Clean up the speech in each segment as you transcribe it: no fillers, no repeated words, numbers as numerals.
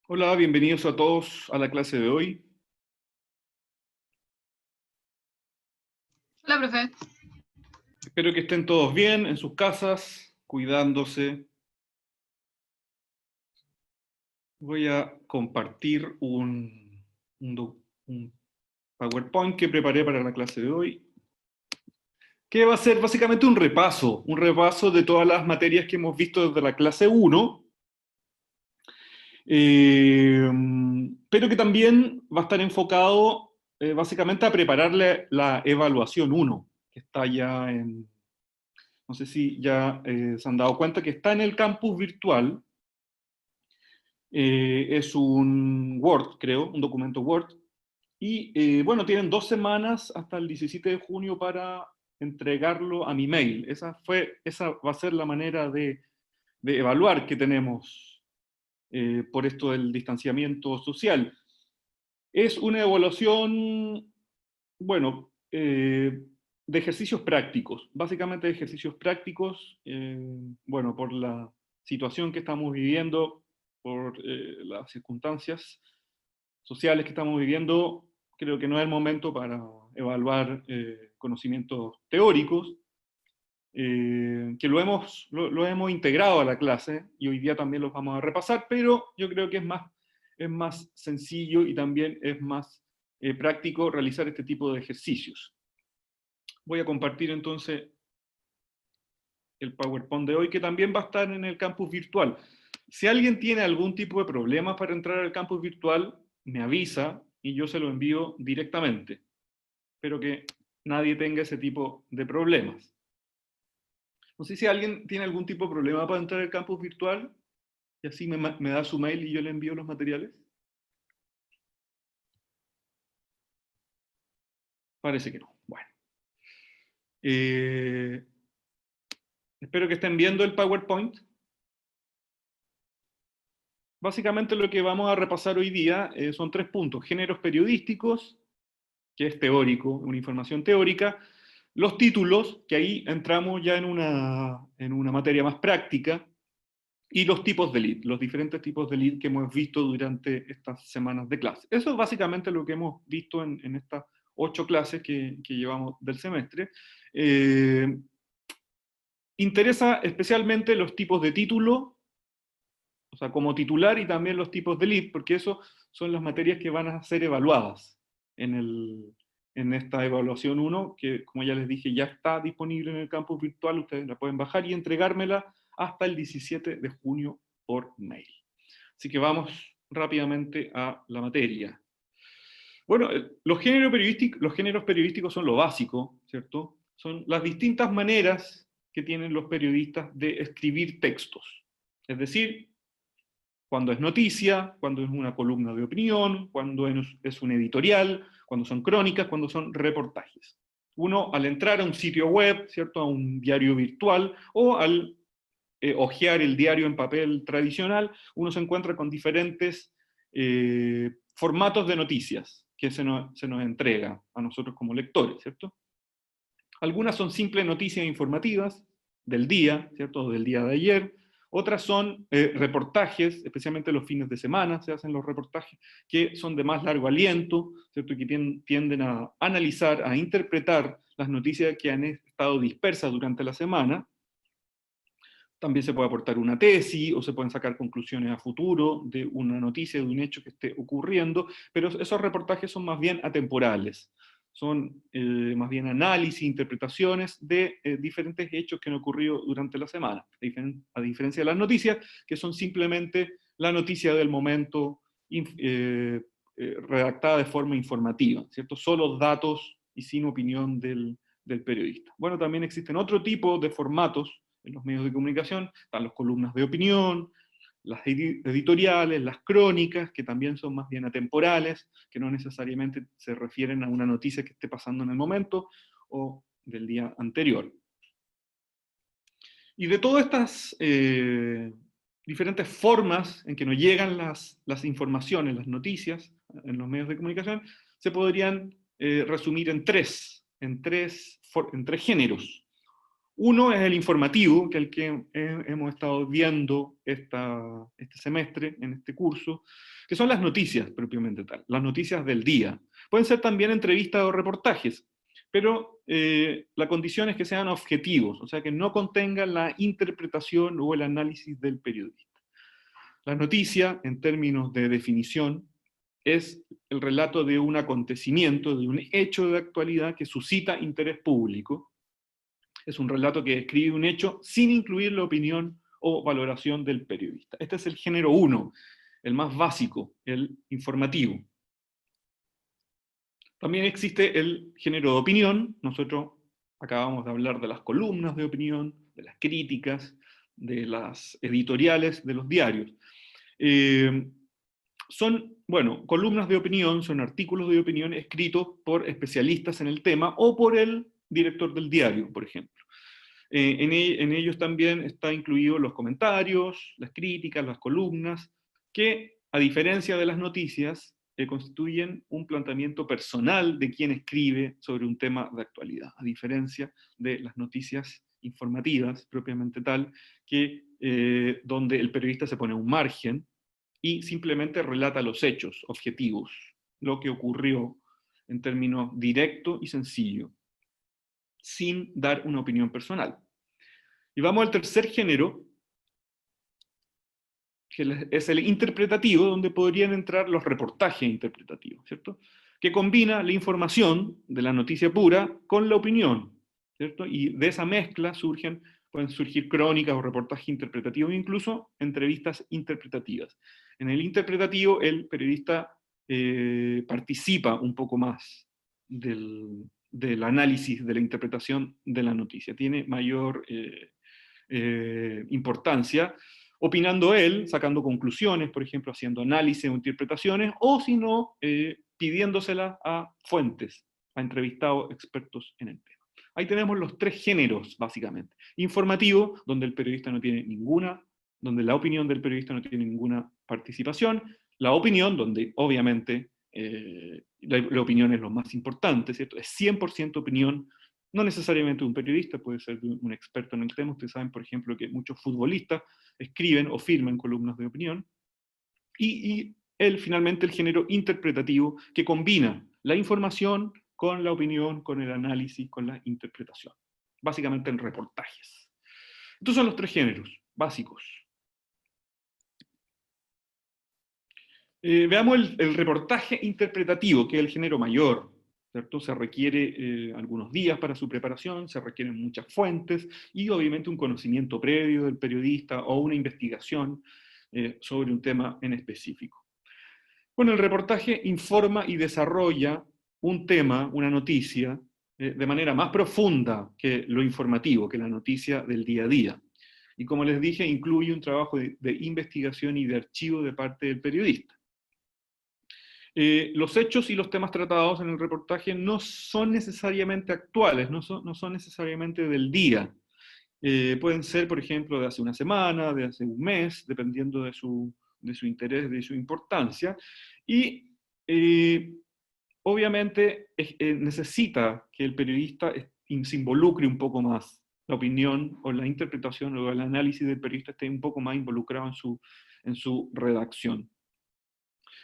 Hola, bienvenidos a todos a la clase de hoy. Hola, profe. Espero que estén todos bien en sus casas, cuidándose. Voy a compartir un PowerPoint que preparé para la clase de hoy, que va a ser básicamente un repaso de todas las materias que hemos visto desde la clase 1, pero que también va a estar enfocado básicamente a prepararle la evaluación 1, que está ya en... No sé si ya se han dado cuenta que está en el campus virtual. Es un Word, creo, un documento Word. Y bueno, tienen 2 semanas hasta el 17 de junio para entregarlo a mi mail. Esa va a ser la manera de evaluar que tenemos por esto del distanciamiento social. Es una evaluación, bueno, de ejercicios prácticos, básicamente de ejercicios prácticos, bueno, por la situación que estamos viviendo, por las circunstancias sociales que estamos viviendo, creo que no es el momento para evaluar conocimientos teóricos, que lo hemos integrado a la clase y hoy día también los vamos a repasar, pero yo creo que es más sencillo y también es más práctico realizar este tipo de ejercicios. Voy a compartir entonces el PowerPoint de hoy, que también va a estar en el campus virtual. Si alguien tiene algún tipo de problema para entrar al campus virtual, me avisa y yo se lo envío directamente. Espero que nadie tenga ese tipo de problemas. No sé si alguien tiene algún tipo de problema para entrar al campus virtual y así me da su mail y yo le envío los materiales. Parece que no. Bueno. Eh, Espero que estén viendo el PowerPoint. Básicamente lo que vamos a repasar hoy día son 3 puntos. Géneros periodísticos, que es teórico, una información teórica. Los títulos, que ahí entramos ya en una materia más práctica. Y los tipos de lead, los diferentes tipos de lead que hemos visto durante estas semanas de clase. Eso es básicamente lo que hemos visto en estas 8 clases que llevamos del semestre. Interesa especialmente los tipos de título, o sea, como titular, y también los tipos de lead, porque eso son las materias que van a ser evaluadas en esta evaluación 1, que como ya les dije, ya está disponible en el campus virtual, ustedes la pueden bajar y entregármela hasta el 17 de junio por mail. Así que vamos rápidamente a la materia. Bueno, los géneros periodísticos son lo básico, ¿cierto? Son las distintas maneras que tienen los periodistas de escribir textos. Es decir, cuando es noticia, cuando es una columna de opinión, cuando es un editorial, cuando son crónicas, cuando son reportajes. Uno, al entrar a un sitio web, ¿cierto? A un diario virtual, o al hojear el diario en papel tradicional, uno se encuentra con diferentes formatos de noticias que se nos entrega a nosotros como lectores, ¿cierto? Algunas son simples noticias informativas del día, ¿cierto? Del día de ayer. Otras son reportajes, especialmente los fines de semana se hacen los reportajes, que son de más largo aliento, ¿cierto? Y que tienden a analizar, a interpretar las noticias que han estado dispersas durante la semana. También se puede aportar una tesis o se pueden sacar conclusiones a futuro de una noticia, de un hecho que esté ocurriendo, pero esos reportajes son más bien atemporales, son más bien análisis, interpretaciones de diferentes hechos que han ocurrido durante la semana, a diferencia de las noticias, que son simplemente la noticia del momento redactada de forma informativa, ¿cierto? Solo datos y sin opinión del periodista. Bueno, también existen otro tipo de formatos en los medios de comunicación, están las columnas de opinión, las editoriales, las crónicas, que también son más bien atemporales, que no necesariamente se refieren a una noticia que esté pasando en el momento o del día anterior. Y de todas estas diferentes formas en que nos llegan las informaciones, las noticias en los medios de comunicación, se podrían resumir en tres géneros. Uno es el informativo, que es el que hemos estado viendo este semestre, en este curso, que son las noticias propiamente tal, las noticias del día. Pueden ser también entrevistas o reportajes, pero la condición es que sean objetivos, o sea, que no contengan la interpretación o el análisis del periodista. La noticia, en términos de definición, es el relato de un acontecimiento, de un hecho de actualidad que suscita interés público. Es un relato que describe un hecho sin incluir la opinión o valoración del periodista. Este es el género 1, el más básico, el informativo. También existe el género de opinión. Nosotros acabamos de hablar de las columnas de opinión, de las críticas, de las editoriales de los diarios. Son, bueno, columnas de opinión, son artículos de opinión escritos por especialistas en el tema o por el director del diario, por ejemplo. En ellos también está incluido los comentarios, las críticas, las columnas, que a diferencia de las noticias, constituyen un planteamiento personal de quien escribe sobre un tema de actualidad, a diferencia de las noticias informativas propiamente tal, que donde el periodista se pone a un margen y simplemente relata los hechos objetivos, lo que ocurrió en términos directo y sencillo, sin dar una opinión personal. Y vamos al tercer género, que es el interpretativo, donde podrían entrar los reportajes interpretativos, ¿cierto? Que combina la información de la noticia pura con la opinión, ¿cierto? Y de esa mezcla pueden surgir crónicas o reportajes interpretativos, incluso entrevistas interpretativas. En el interpretativo, el periodista participa un poco más del análisis, de la interpretación de la noticia. Tiene mayor importancia, opinando él, sacando conclusiones, por ejemplo, haciendo análisis o interpretaciones, o si no, pidiéndoselas a fuentes, a entrevistados expertos en el tema. Ahí tenemos los tres géneros, básicamente. Informativo, donde el periodista no tiene ninguna, donde la opinión del periodista no tiene ninguna participación. La opinión, donde obviamente la opinión es lo más importante, ¿cierto? Es 100% opinión, no necesariamente un periodista, puede ser un experto en el tema. Ustedes saben, por ejemplo, que muchos futbolistas escriben o firman columnas de opinión. Y finalmente el género interpretativo, que combina la información con la opinión, con el análisis, con la interpretación. Básicamente en reportajes. Estos son los tres géneros básicos. Veamos el reportaje interpretativo, que es el género mayor, ¿cierto? Se requiere algunos días para su preparación, se requieren muchas fuentes y obviamente un conocimiento previo del periodista o una investigación sobre un tema en específico. Bueno, el reportaje informa y desarrolla un tema, una noticia, de manera más profunda que lo informativo, que la noticia del día a día. Y como les dije, incluye un trabajo de investigación y de archivo de parte del periodista. Los hechos y los temas tratados en el reportaje no son necesariamente actuales, no son necesariamente del día. Pueden ser, por ejemplo, de hace una semana, de hace un mes, dependiendo de su interés, de su importancia. Y obviamente necesita que el periodista se involucre un poco más. La opinión o la interpretación o el análisis del periodista esté un poco más involucrado en su redacción.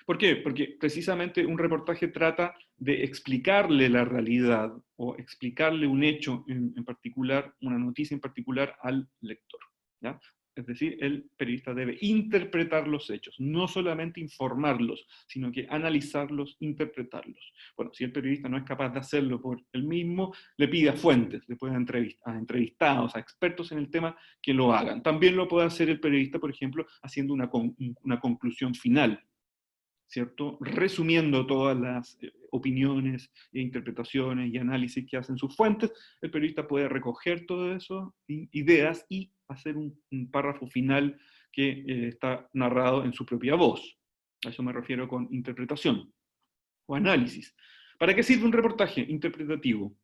¿Por qué? Porque precisamente un reportaje trata de explicarle la realidad o explicarle un hecho en particular, una noticia en particular al lector, ¿ya? Es decir, el periodista debe interpretar los hechos, no solamente informarlos, sino que analizarlos, interpretarlos. Bueno, si el periodista no es capaz de hacerlo por él mismo, le pide a fuentes, le puede a entrevistados, a expertos en el tema que lo hagan. También lo puede hacer el periodista, por ejemplo, haciendo una conclusión final, ¿cierto? Resumiendo todas las opiniones e interpretaciones y análisis que hacen sus fuentes, el periodista puede recoger todas esas ideas y hacer un párrafo final que está narrado en su propia voz. A eso me refiero con interpretación o análisis. ¿Para qué sirve un reportaje interpretativo?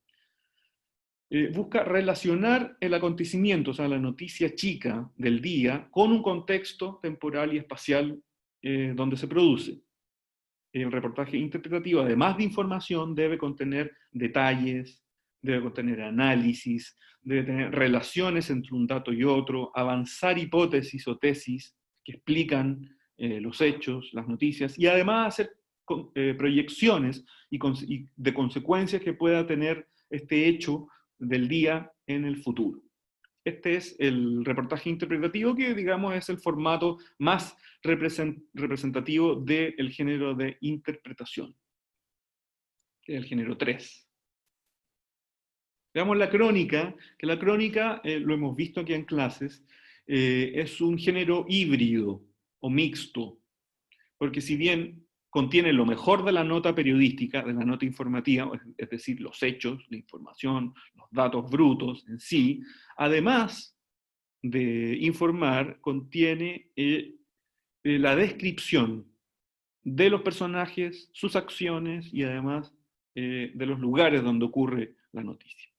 Busca relacionar el acontecimiento, o sea, la noticia chica del día, con un contexto temporal y espacial donde se produce. El reportaje interpretativo, además de información, debe contener detalles, debe contener análisis, debe tener relaciones entre un dato y otro, avanzar hipótesis o tesis que explican los hechos, las noticias, y además hacer proyecciones y de consecuencias que pueda tener este hecho del día en el futuro. Este es el reportaje interpretativo, que digamos es el formato más representativo del género de interpretación, que es el género 3. Veamos la crónica, que la crónica, lo hemos visto aquí en clases, es un género híbrido o mixto, porque si bien contiene lo mejor de la nota periodística, de la nota informativa, es decir, los hechos, la información, los datos brutos en sí, además de informar, contiene la descripción de los personajes, sus acciones y además de los lugares donde ocurre la noticia.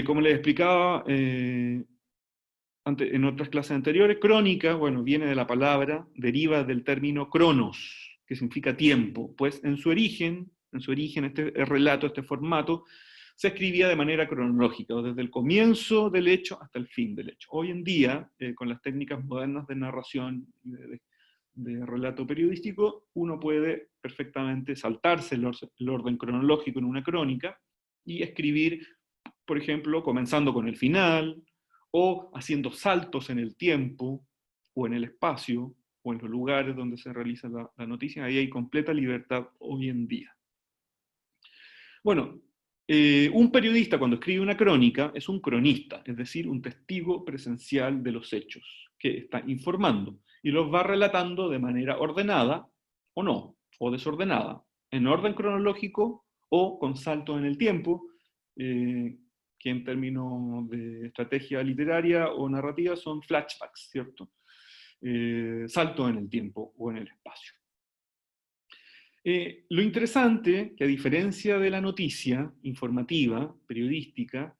Como les explicaba en otras clases anteriores, crónica, bueno, viene de la palabra, deriva del término cronos, que significa tiempo, pues en su origen este relato, este formato, se escribía de manera cronológica, desde el comienzo del hecho hasta el fin del hecho. Hoy en día, con las técnicas modernas de narración y de relato periodístico, uno puede perfectamente saltarse el orden cronológico en una crónica y escribir, por ejemplo, comenzando con el final, o haciendo saltos en el tiempo, o en el espacio, o en los lugares donde se realiza la noticia. Ahí hay completa libertad hoy en día. Bueno, un periodista cuando escribe una crónica es un cronista, es decir, un testigo presencial de los hechos, que está informando, y los va relatando de manera ordenada, o no, o desordenada, en orden cronológico, o con salto en el tiempo, que en términos de estrategia literaria o narrativa son flashbacks, ¿cierto? Salto en el tiempo o en el espacio. Lo interesante, que a diferencia de la noticia informativa, periodística,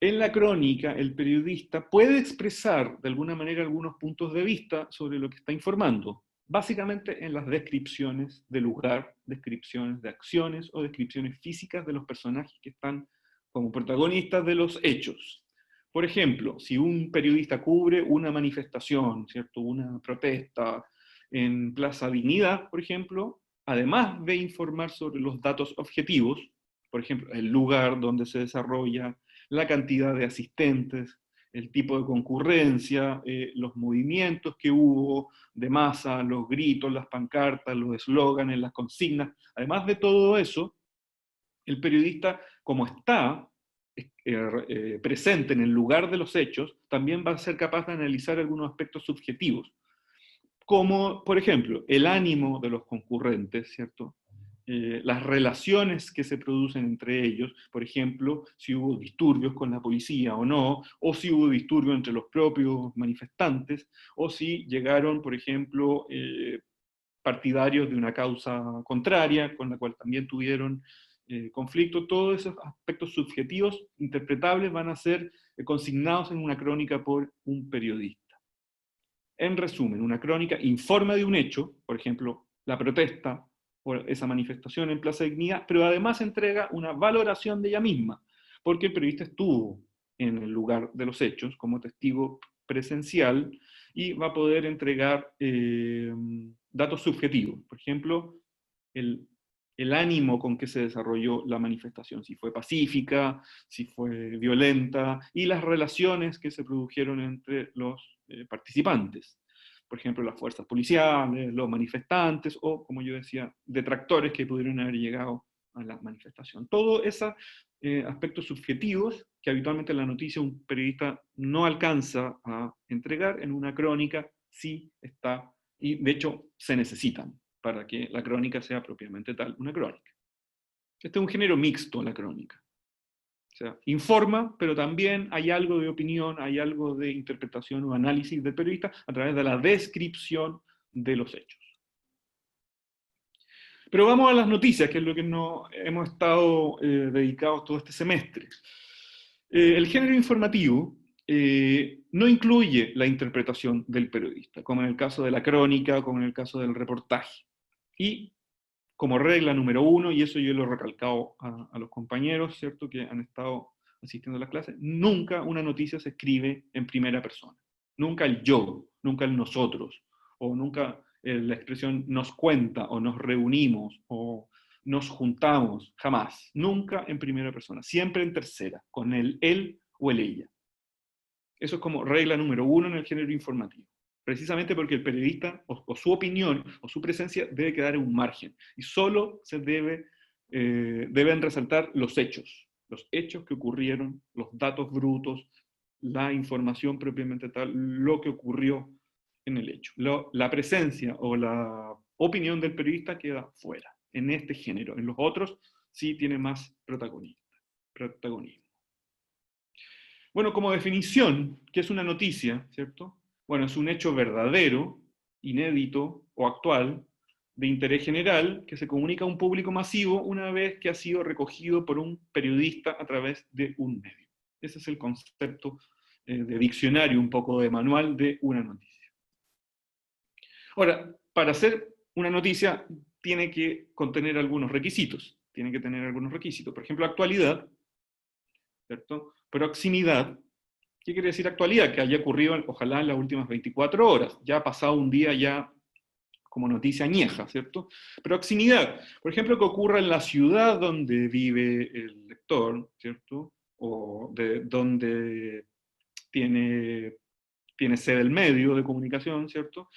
en la crónica el periodista puede expresar de alguna manera algunos puntos de vista sobre lo que está informando, básicamente en las descripciones de lugar, descripciones de acciones o descripciones físicas de los personajes que están como protagonistas de los hechos. Por ejemplo, si un periodista cubre una manifestación, ¿cierto? Una protesta en Plaza Dignidad, por ejemplo, además de informar sobre los datos objetivos, por ejemplo, el lugar donde se desarrolla, la cantidad de asistentes, el tipo de concurrencia, los movimientos que hubo de masa, los gritos, las pancartas, los eslóganes, las consignas, además de todo eso, el periodista, como está presente en el lugar de los hechos, también va a ser capaz de analizar algunos aspectos subjetivos, como, por ejemplo, el ánimo de los concurrentes, ¿cierto? Las relaciones que se producen entre ellos, por ejemplo, si hubo disturbios con la policía o no, o si hubo disturbios entre los propios manifestantes, o si llegaron, por ejemplo, partidarios de una causa contraria, con la cual también tuvieron conflicto. Todos esos aspectos subjetivos, interpretables, van a ser consignados en una crónica por un periodista. En resumen, una crónica informa de un hecho, por ejemplo, la protesta o esa manifestación en Plaza Dignidad, pero además entrega una valoración de ella misma, porque el periodista estuvo en el lugar de los hechos como testigo presencial y va a poder entregar datos subjetivos. Por ejemplo, el ánimo con que se desarrolló la manifestación, si fue pacífica, si fue violenta, y las relaciones que se produjeron entre los participantes. Por ejemplo, las fuerzas policiales, los manifestantes, o, como yo decía, detractores que pudieron haber llegado a la manifestación. Todos esos aspectos subjetivos que habitualmente en la noticia un periodista no alcanza a entregar, en una crónica sí está, y de hecho se necesitan para que la crónica sea propiamente tal, una crónica. Este es un género mixto, la crónica. O sea, informa, pero también hay algo de opinión, hay algo de interpretación o análisis del periodista a través de la descripción de los hechos. Pero vamos a las noticias, que es lo que hemos estado dedicados todo este semestre. El género informativo no incluye la interpretación del periodista, como en el caso de la crónica, como en el caso del reportaje. Y como regla número uno, y eso yo lo he recalcado a los compañeros, ¿cierto?, que han estado asistiendo a las clases, nunca una noticia se escribe en primera persona. Nunca el yo, nunca el nosotros, o nunca la expresión nos cuenta, o nos reunimos, o nos juntamos, jamás. Nunca en primera persona, siempre en tercera, con el él o el ella. Eso es como regla número uno en el género informativo. Precisamente porque el periodista, o su opinión, o su presencia, debe quedar en un margen. Y solo se deben resaltar los hechos que ocurrieron, los datos brutos, la información propiamente tal, lo que ocurrió en el hecho. La presencia o la opinión del periodista queda fuera, en este género. En los otros sí tiene más protagonismo. Bueno, como definición, ¿qué es una noticia? ¿Cierto? Bueno, es un hecho verdadero, inédito o actual, de interés general, que se comunica a un público masivo una vez que ha sido recogido por un periodista a través de un medio. Ese es el concepto de diccionario, un poco de manual de una noticia. Ahora, para hacer una noticia tiene que contener algunos requisitos. Tiene que tener algunos requisitos. Por ejemplo, actualidad, ¿cierto? Proximidad. ¿Qué quiere decir actualidad? Que haya ocurrido, ojalá, en las últimas 24 horas. Ya ha pasado un día ya como noticia añeja, ¿cierto? Proximidad. Por ejemplo, que ocurra en la ciudad donde vive el lector, ¿cierto? O de donde tiene sede el medio de comunicación, ¿cierto?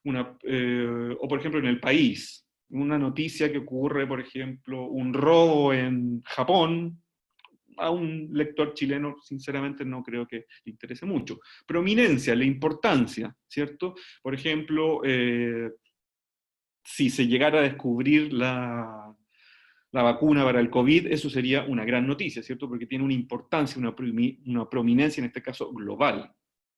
O por ejemplo en el país. Una noticia que ocurre, por ejemplo, un robo en Japón, a un lector chileno, sinceramente, no creo que le interese mucho. Prominencia, la importancia, ¿cierto? Por ejemplo, si se llegara a descubrir la vacuna para el COVID, eso sería una gran noticia, ¿cierto? Porque tiene una importancia, una prominencia, en este caso, global.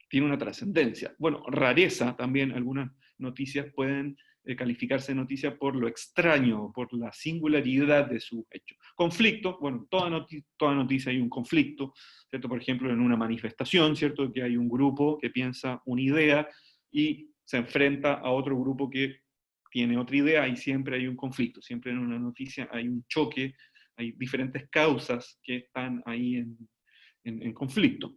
Tiene una trascendencia. Bueno, rareza también, algunas noticias pueden calificarse de noticia por lo extraño, por la singularidad de su hecho. Conflicto, bueno, toda noticia hay un conflicto, ¿cierto? Por ejemplo, en una manifestación, ¿cierto? Que hay un grupo que piensa una idea y se enfrenta a otro grupo que tiene otra idea y siempre hay un conflicto, siempre en una noticia hay un choque, hay diferentes causas que están ahí en conflicto.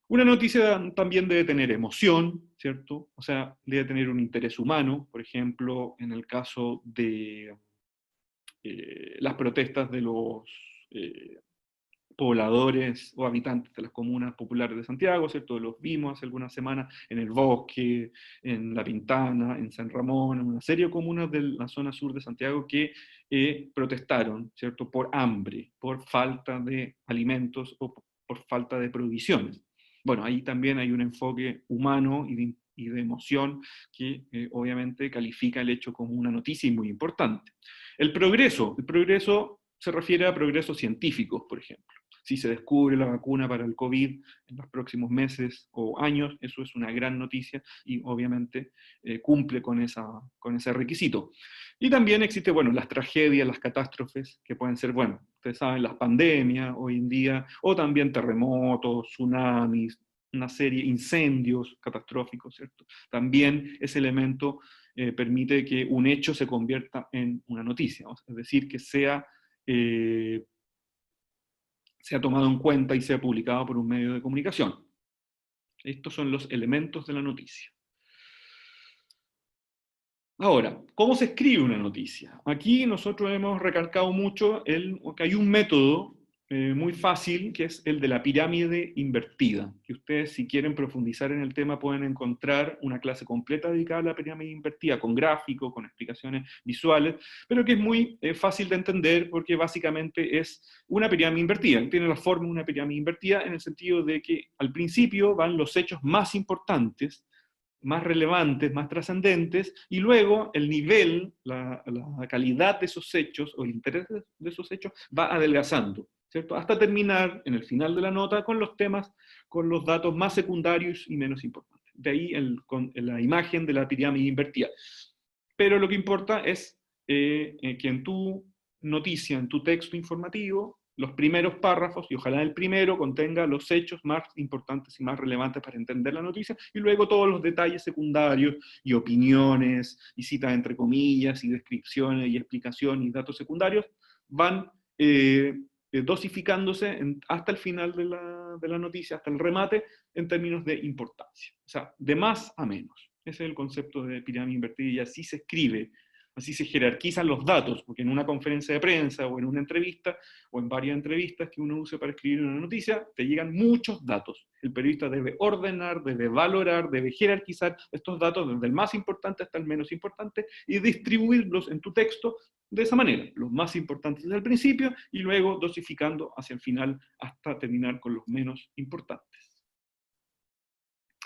Una noticia también debe tener emoción, ¿cierto? O sea, debe tener un interés humano, por ejemplo, en el caso de las protestas de los pobladores o habitantes de las comunas populares de Santiago, ¿cierto? Los vimos hace algunas semanas en El Bosque, en La Pintana, en San Ramón, en una serie de comunas de la zona sur de Santiago que protestaron, ¿cierto? Por hambre, por falta de alimentos o por falta de provisiones. Bueno, ahí también hay un enfoque humano y de emoción que obviamente califica el hecho como una noticia y muy importante. El progreso se refiere a progresos científicos, por ejemplo. Si se descubre la vacuna para el COVID en los próximos meses o años, eso es una gran noticia y obviamente cumple con ese requisito. Y también existe, bueno, las tragedias, las catástrofes, que pueden ser, bueno, ustedes saben, las pandemias hoy en día, o también terremotos, tsunamis, una serie, incendios catastróficos, ¿cierto? También ese elemento permite que un hecho se convierta en una noticia, es decir, que sea tomado en cuenta y sea publicado por un medio de comunicación. Estos son los elementos de la noticia. Ahora, ¿cómo se escribe una noticia? Aquí nosotros hemos recalcado mucho que hay un método muy fácil, que es el de la pirámide invertida, que ustedes, si quieren profundizar en el tema, pueden encontrar una clase completa dedicada a la pirámide invertida, con gráficos, con explicaciones visuales, pero que es muy fácil de entender porque básicamente es una pirámide invertida, tiene la forma de una pirámide invertida en el sentido de que al principio van los hechos más importantes, más relevantes, más trascendentes, y luego el nivel, la calidad de esos hechos, o el interés de esos hechos, va adelgazando, ¿cierto? Hasta terminar en el final de la nota con los temas, con los datos más secundarios y menos importantes. De ahí la imagen de la pirámide invertida. Pero lo que importa es que en tu noticia, en tu texto informativo, los primeros párrafos, y ojalá el primero contenga los hechos más importantes y más relevantes para entender la noticia, y luego todos los detalles secundarios, y opiniones, y citas entre comillas, y descripciones, y explicaciones, y datos secundarios, van dosificándose hasta el final de la noticia, hasta el remate, en términos de importancia. O sea, de más a menos. Ese es el concepto de pirámide invertida, y así se escribe, así se jerarquizan los datos, porque en una conferencia de prensa, o en una entrevista, o en varias entrevistas que uno use para escribir una noticia, te llegan muchos datos. El periodista debe ordenar, debe valorar, debe jerarquizar estos datos desde el más importante hasta el menos importante, y distribuirlos en tu texto de esa manera, los más importantes desde el principio, y luego dosificando hacia el final hasta terminar con los menos importantes.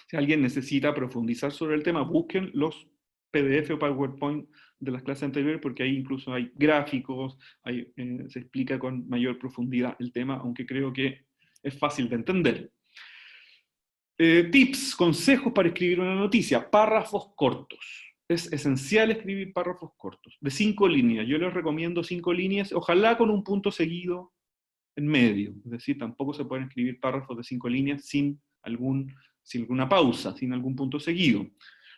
Si alguien necesita profundizar sobre el tema, busquen los PDF o PowerPoint de las clases anteriores, porque ahí incluso hay gráficos, se explica con mayor profundidad el tema, aunque creo que es fácil de entender. Tips, consejos para escribir una noticia: párrafos cortos. Es esencial escribir párrafos cortos, de 5 líneas. Yo les recomiendo 5 líneas, ojalá con un punto seguido en medio. Es decir, tampoco se pueden escribir párrafos de 5 líneas sin alguna pausa, sin algún punto seguido.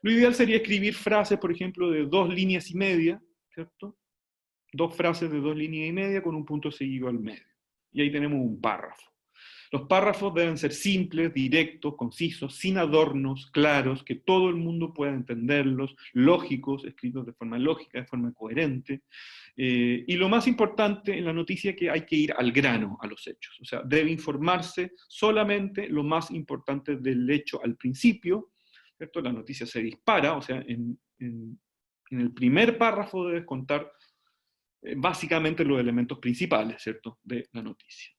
Lo ideal sería escribir frases, por ejemplo, de 2 líneas y media, ¿cierto? 2 frases de 2 líneas y media con un punto seguido al medio. Y ahí tenemos un párrafo. Los párrafos deben ser simples, directos, concisos, sin adornos, claros, que todo el mundo pueda entenderlos, lógicos, escritos de forma lógica, de forma coherente. Y lo más importante en la noticia es que hay que ir al grano, a los hechos. O sea, debe informarse solamente lo más importante del hecho al principio, ¿cierto? La noticia se dispara, o sea, en el primer párrafo debes contar básicamente los elementos principales, ¿cierto?, de la noticia.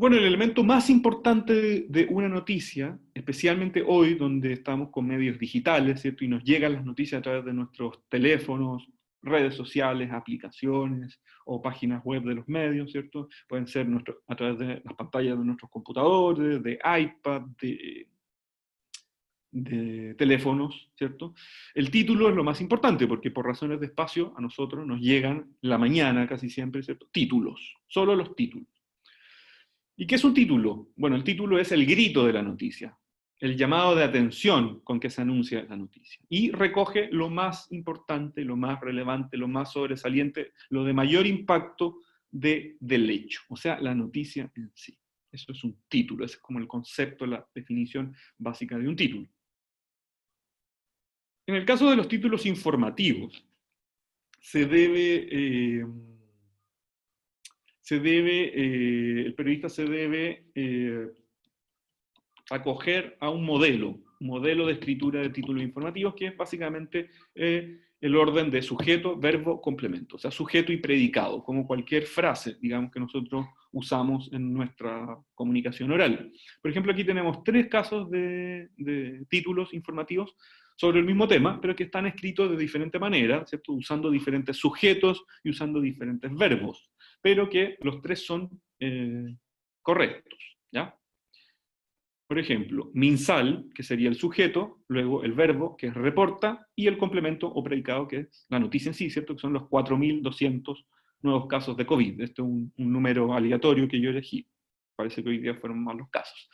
Bueno, el elemento más importante de una noticia, especialmente hoy, donde estamos con medios digitales, ¿cierto?, y nos llegan las noticias a través de nuestros teléfonos, redes sociales, aplicaciones o páginas web de los medios, ¿cierto? Pueden ser a través de las pantallas de nuestros computadores, de iPad, de teléfonos, ¿cierto? El título es lo más importante, porque por razones de espacio a nosotros nos llegan la mañana casi siempre, ¿cierto?, títulos, solo los títulos. ¿Y qué es un título? Bueno, el título es el grito de la noticia, el llamado de atención con que se anuncia la noticia. Y recoge lo más importante, lo más relevante, lo más sobresaliente, lo de mayor impacto del hecho, o sea, la noticia en sí. Eso es un título, ese es como el concepto, la definición básica de un título. En el caso de los títulos informativos, el periodista se debe acoger a un modelo de escritura de títulos informativos, que es básicamente el orden de sujeto, verbo, complemento, o sea, sujeto y predicado, como cualquier frase, digamos, que nosotros usamos en nuestra comunicación oral. Por ejemplo, aquí tenemos 3 casos de títulos informativos sobre el mismo tema, pero que están escritos de diferente manera, ¿cierto?, usando diferentes sujetos y usando diferentes verbos, pero que los 3 son correctos, ¿ya? Por ejemplo, MinSal, que sería el sujeto, luego el verbo, que es reporta, y el complemento o predicado, que es la noticia en sí, ¿cierto?, que son los 4.200 nuevos casos de COVID. Este es un número aleatorio que yo elegí. Parece que hoy día fueron más los casos.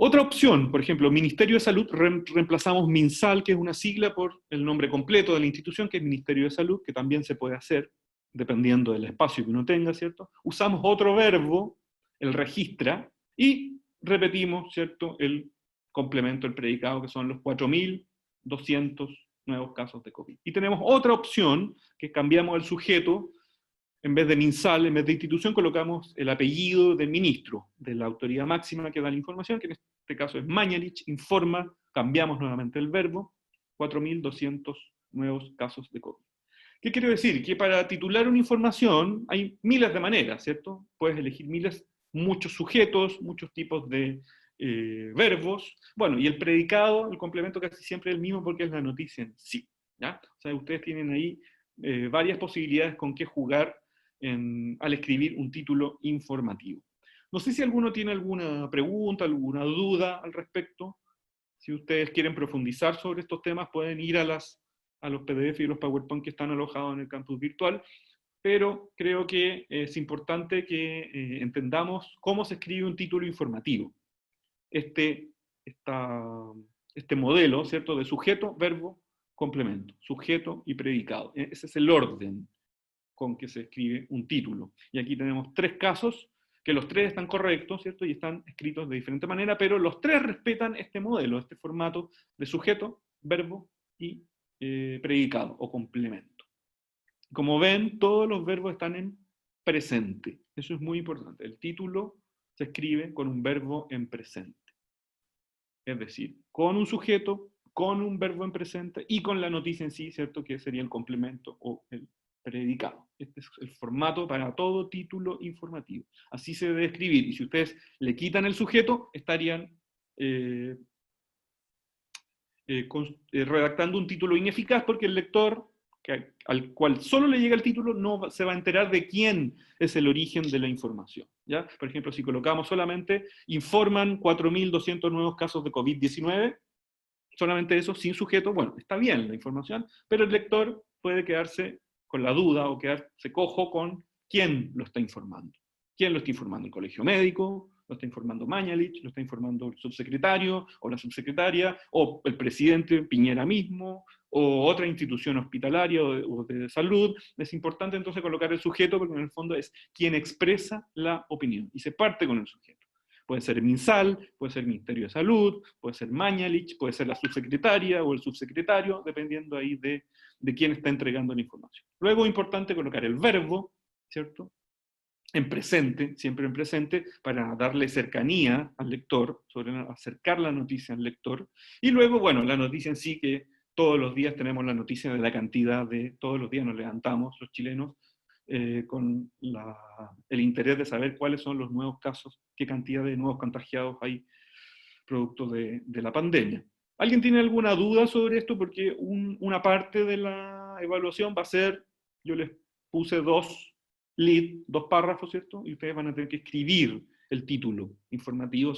Otra opción, por ejemplo, Ministerio de Salud, reemplazamos MinSal, que es una sigla, por el nombre completo de la institución, que es Ministerio de Salud, que también se puede hacer, dependiendo del espacio que uno tenga, ¿cierto? Usamos otro verbo, el registra, y repetimos, ¿cierto?, el complemento, el predicado, que son los 4.200 nuevos casos de COVID. Y tenemos otra opción, que cambiamos el sujeto, en vez de MinSal, en vez de institución, colocamos el apellido del ministro, de la autoridad máxima que da la información, que en este caso es Mañalich, informa, cambiamos nuevamente el verbo, 4.200 nuevos casos de COVID. ¿Qué quiero decir? Que para titular una información hay miles de maneras, ¿cierto? Puedes elegir muchos sujetos, muchos tipos de verbos. Bueno, y el predicado, el complemento casi siempre es el mismo porque es la noticia en sí, ¿ya? O sea, ustedes tienen ahí varias posibilidades con qué jugar al escribir un título informativo. No sé si alguno tiene alguna pregunta, alguna duda al respecto. Si ustedes quieren profundizar sobre estos temas, pueden ir a los PDF y los PowerPoint que están alojados en el campus virtual, pero creo que es importante que entendamos cómo se escribe un título informativo. Este modelo, ¿cierto?, de sujeto, verbo, complemento, sujeto y predicado. Ese es el orden con que se escribe un título. Y aquí tenemos 3 casos, que los 3 están correctos, ¿cierto?, y están escritos de diferente manera, pero los 3 respetan este modelo, este formato de sujeto, verbo y predicado o complemento. Como ven, todos los verbos están en presente. Eso es muy importante. El título se escribe con un verbo en presente. Es decir, con un sujeto, con un verbo en presente y con la noticia en sí, ¿cierto?, que sería el complemento o el predicado. Este es el formato para todo título informativo. Así se debe escribir. Y si ustedes le quitan el sujeto, estarían redactando un título ineficaz, porque el lector, al cual solo le llega el título, no se va a enterar de quién es el origen de la información, ¿ya? Por ejemplo, si colocamos solamente, informan 4.200 nuevos casos de COVID-19, solamente eso, sin sujeto, bueno, está bien la información, pero el lector puede quedarse con la duda o quedarse cojo con quién lo está informando. ¿Quién lo está informando? ¿El colegio médico? ¿Lo está informando Mañalich? ¿Lo está informando el subsecretario o la subsecretaria? ¿O el presidente Piñera mismo? ¿O otra institución hospitalaria o de salud? Es importante entonces colocar el sujeto, porque en el fondo es quien expresa la opinión, y se parte con el sujeto. Puede ser MinSal, puede ser Ministerio de Salud, puede ser Mañalich, puede ser la subsecretaria o el subsecretario, dependiendo ahí de quién está entregando la información. Luego es importante colocar el verbo, ¿cierto?, en presente, siempre en presente, para darle cercanía al lector, acercar la noticia al lector. Y luego, bueno, la noticia en sí, que todos los días tenemos la noticia de la cantidad todos los días nos levantamos los chilenos con el interés de saber cuáles son los nuevos casos, qué cantidad de nuevos contagiados hay producto de la pandemia. ¿Alguien tiene alguna duda sobre esto? Porque una parte de la evaluación va a ser, yo les puse 2 párrafos, ¿cierto? Y ustedes van a tener que escribir el título informativo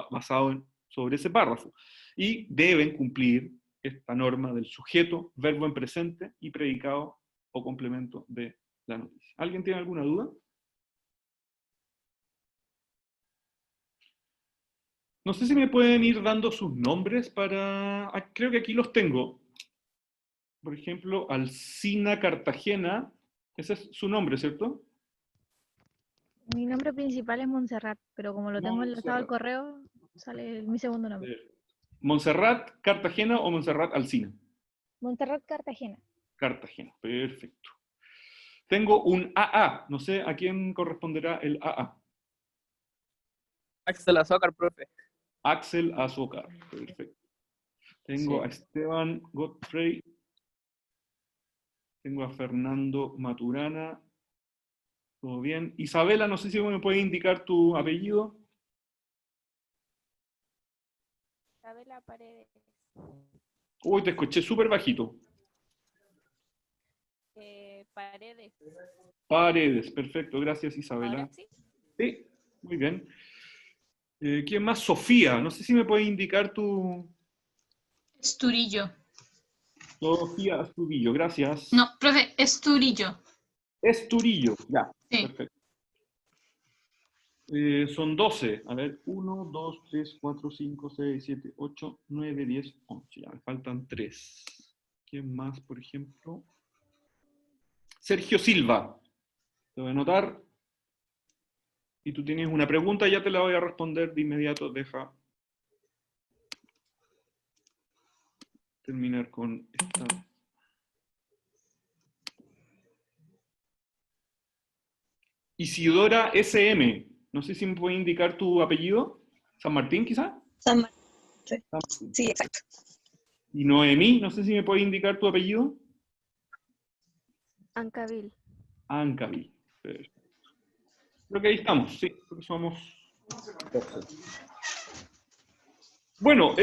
basado sobre ese párrafo. Y deben cumplir esta norma del sujeto, verbo en presente y predicado o complemento de la noticia. ¿Alguien tiene alguna duda? No sé si me pueden ir dando sus nombres para... creo que aquí los tengo. Por ejemplo, Alcina Cartagena. Ese es su nombre, ¿cierto? Mi nombre principal es Montserrat, pero como lo tengo enlazado al Montserrat. correo, sale mi segundo nombre. ¿Montserrat Cartagena o Montserrat Alcina? Montserrat Cartagena. Cartagena, perfecto. Tengo un AA, no sé a quién corresponderá el AA. Axel Azócar, profe. Axel Azócar, perfecto. Tengo a Esteban Godfrey. Tengo a Fernando Maturana. Todo bien. Isabela, no sé si me puedes indicar tu apellido. Isabela Paredes. Uy, te escuché súper bajito. Paredes. Paredes, perfecto. Gracias, Isabela. ¿Ahora sí? Sí, muy bien. ¿Quién más? Sofía. No sé si me puedes indicar tu... Esturillo. Sofía Astudillo, gracias. No, profe, Esturillo. Esturillo, ya, Sí. perfecto. Son 12. A ver, 1, 2, 3, 4, 5, 6, 7, 8, 9, 10, 11. Ya, me faltan 3. ¿Quién más, por ejemplo? Sergio Silva. Te voy a anotar. Y tú tienes una pregunta, ya te la voy a responder de inmediato. Deja terminar con esta. Isidora SM. No sé si me puede indicar tu apellido. ¿San Martín, quizá? San Martín. Sí, exacto. Y Noemí, no sé si me puede indicar tu apellido. Ancabil. Ancabil. Perfecto. Creo que ahí estamos, sí, porque somos 12. Bueno,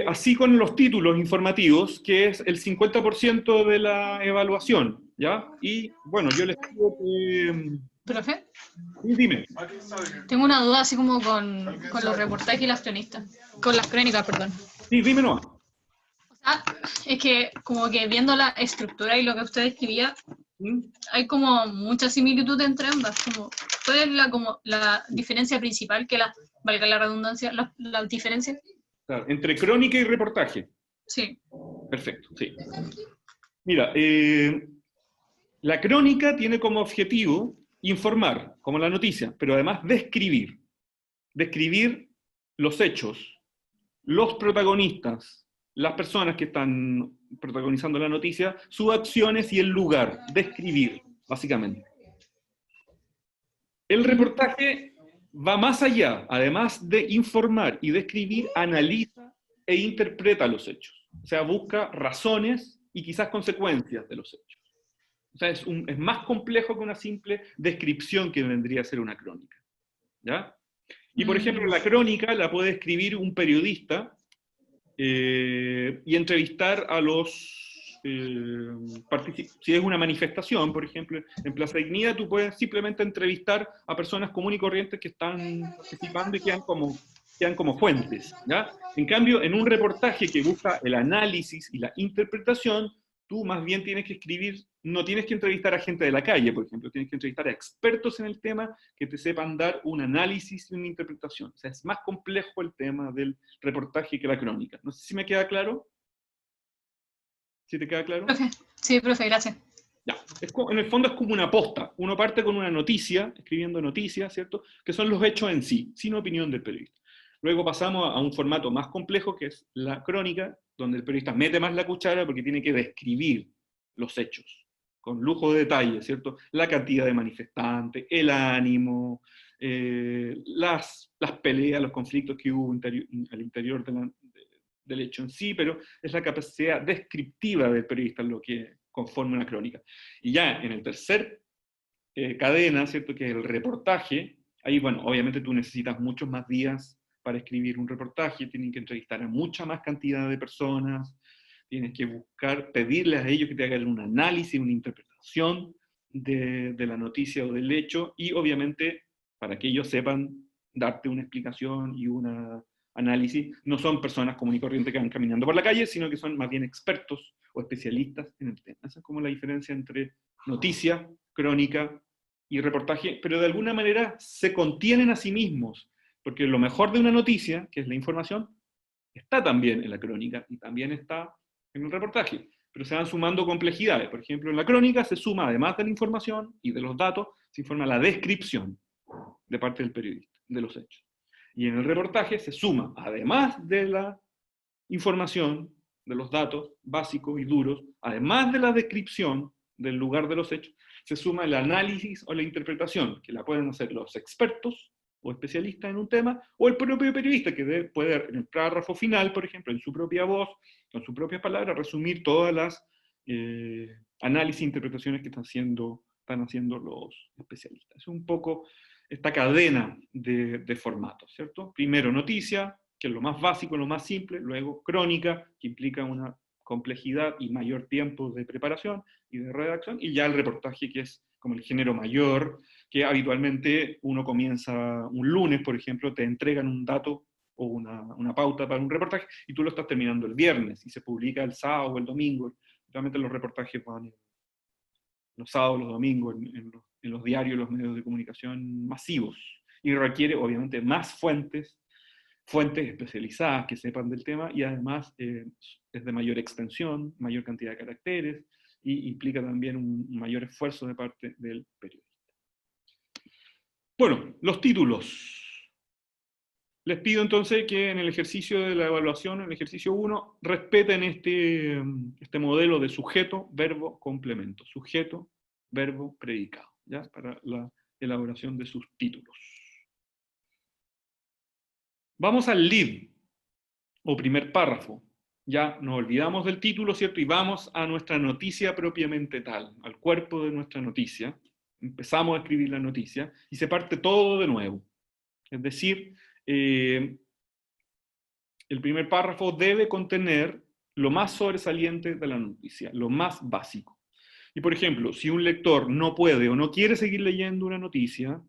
así con los títulos informativos, que es el 50% de la evaluación, ¿ya? Y bueno, yo les pido que... Profe, Sí, dime. tengo una duda así como con los reportajes y las cronistas. Con las crónicas, perdón. Sí, dime nomás. O sea, es que como que viendo la estructura y lo que usted escribía, hay como mucha similitud entre ambas. ¿Cuál es como la diferencia principal, valga la redundancia, la diferencia? Claro, entre crónica y reportaje. Sí. Perfecto, sí. Mira, la crónica tiene como objetivo informar, como la noticia, pero además describir. Describir los hechos, los protagonistas, las personas que están protagonizando la noticia, sus acciones y el lugar. Describir, básicamente. El reportaje va más allá, además de informar y describir, analiza e interpreta los hechos. O sea, busca razones y quizás consecuencias de los hechos. O sea, es más complejo que una simple descripción que vendría a ser una crónica. ¿Ya? Y por ejemplo, la crónica la puede escribir un periodista y entrevistar a los... si es una manifestación, por ejemplo, en Plaza Dignidad, tú puedes simplemente entrevistar a personas comunes y corrientes que están participando y quedan como fuentes, ¿ya? En cambio, en un reportaje que busca el análisis y la interpretación, tú más bien tienes que escribir, no tienes que entrevistar a gente de la calle, por ejemplo, tienes que entrevistar a expertos en el tema que te sepan dar un análisis y una interpretación. O sea, es más complejo el tema del reportaje que la crónica. No sé si me queda claro. ¿Sí te queda claro? Profe. Sí, profe, gracias. Ya. En el fondo es como una posta. Uno parte con una noticia, escribiendo noticias, ¿cierto? Que son los hechos en sí, sin opinión del periodista. Luego pasamos a un formato más complejo, que es la crónica, donde el periodista mete más la cuchara porque tiene que describir los hechos, con lujo de detalle, ¿cierto? La cantidad de manifestantes, el ánimo, las peleas, los conflictos que hubo al interior del hecho en sí, pero es la capacidad descriptiva del periodista lo que conforma una crónica. Y ya en el tercer cadena, ¿cierto? Que es el reportaje, ahí, bueno, obviamente tú necesitas muchos más días para escribir un reportaje, tienen que entrevistar a mucha más cantidad de personas, tienes que pedirles a ellos que te hagan un análisis, una interpretación de la noticia o del hecho, y obviamente para que ellos sepan darte una explicación y un análisis, no son personas comunes y corrientes que van caminando por la calle, sino que son más bien expertos o especialistas en el tema. Esa es como la diferencia entre noticia, crónica y reportaje, pero de alguna manera se contienen a sí mismos, porque lo mejor de una noticia, que es la información, está también en la crónica y también está en el reportaje, pero se van sumando complejidades. Por ejemplo, en la crónica se suma, además de la información y de los datos, se informa la descripción de parte del periodista, de los hechos. Y en el reportaje se suma, además de la información, de los datos básicos y duros, además de la descripción del lugar de los hechos, se suma el análisis o la interpretación, que la pueden hacer los expertos o especialistas en un tema, o el propio periodista, que puede en el párrafo final, por ejemplo, en su propia voz, con sus propias palabras, resumir todas las análisis e interpretaciones que están haciendo los especialistas. Es un poco esta cadena de formatos, ¿cierto? Primero noticia, que es lo más básico, lo más simple, luego crónica, que implica una complejidad y mayor tiempo de preparación y de redacción, y ya el reportaje, que es como el género mayor, que habitualmente uno comienza un lunes, por ejemplo, te entregan un dato o una pauta para un reportaje, y tú lo estás terminando el viernes, y se publica el sábado o el domingo. Realmente los reportajes van los sábados, los domingos, en los diarios, los medios de comunicación masivos, y requiere obviamente más fuentes especializadas que sepan del tema, y además es de mayor extensión, mayor cantidad de caracteres, y implica también un mayor esfuerzo de parte del periodista. Bueno, los títulos. Les pido entonces que en el ejercicio de la evaluación, en el ejercicio 1, respeten este modelo de sujeto, verbo, complemento. Sujeto, verbo, predicado, ¿ya? Para la elaboración de sus títulos. Vamos al lead, o primer párrafo. Ya nos olvidamos del título, ¿cierto? Y vamos a nuestra noticia propiamente tal, al cuerpo de nuestra noticia. Empezamos a escribir la noticia y se parte todo de nuevo. Es decir, el primer párrafo debe contener lo más sobresaliente de la noticia, lo más básico. Y por ejemplo, si un lector no puede o no quiere seguir leyendo una noticia,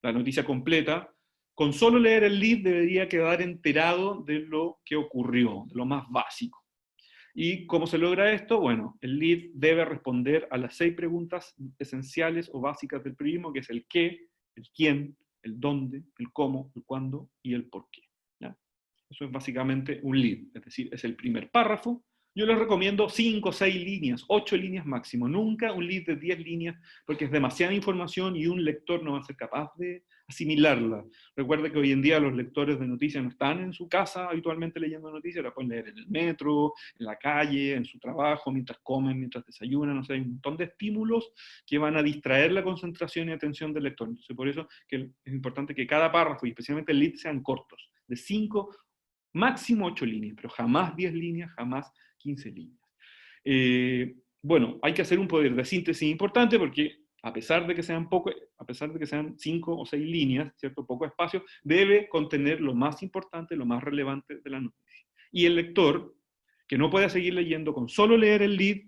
la noticia completa, con solo leer el lead debería quedar enterado de lo que ocurrió, de lo más básico. ¿Y cómo se logra esto? Bueno, el lead debe responder a las 6 preguntas esenciales o básicas del periodismo, que es el qué, el quién, el dónde, el cómo, el cuándo y el por qué. ¿Ya? Eso es básicamente un lead, es decir, es el primer párrafo. Yo les recomiendo 5, 6 líneas, 8 líneas máximo, nunca un lead de 10 líneas, porque es demasiada información y un lector no va a ser capaz de asimilarla. Recuerde que hoy en día los lectores de noticias no están en su casa habitualmente leyendo noticias, la pueden leer en el metro, en la calle, en su trabajo, mientras comen, mientras desayunan, o sea, hay un montón de estímulos que van a distraer la concentración y atención del lector. Entonces, por eso que es importante que cada párrafo, y especialmente el lead, sean cortos, de 5, máximo 8 líneas, pero jamás 10 líneas, jamás 15 líneas. Bueno, hay que hacer un poder de síntesis importante porque a pesar de que sean 5 o 6 líneas, ¿cierto? Poco espacio, debe contener lo más importante, lo más relevante de la noticia. Y el lector, que no pueda seguir leyendo con solo leer el lead,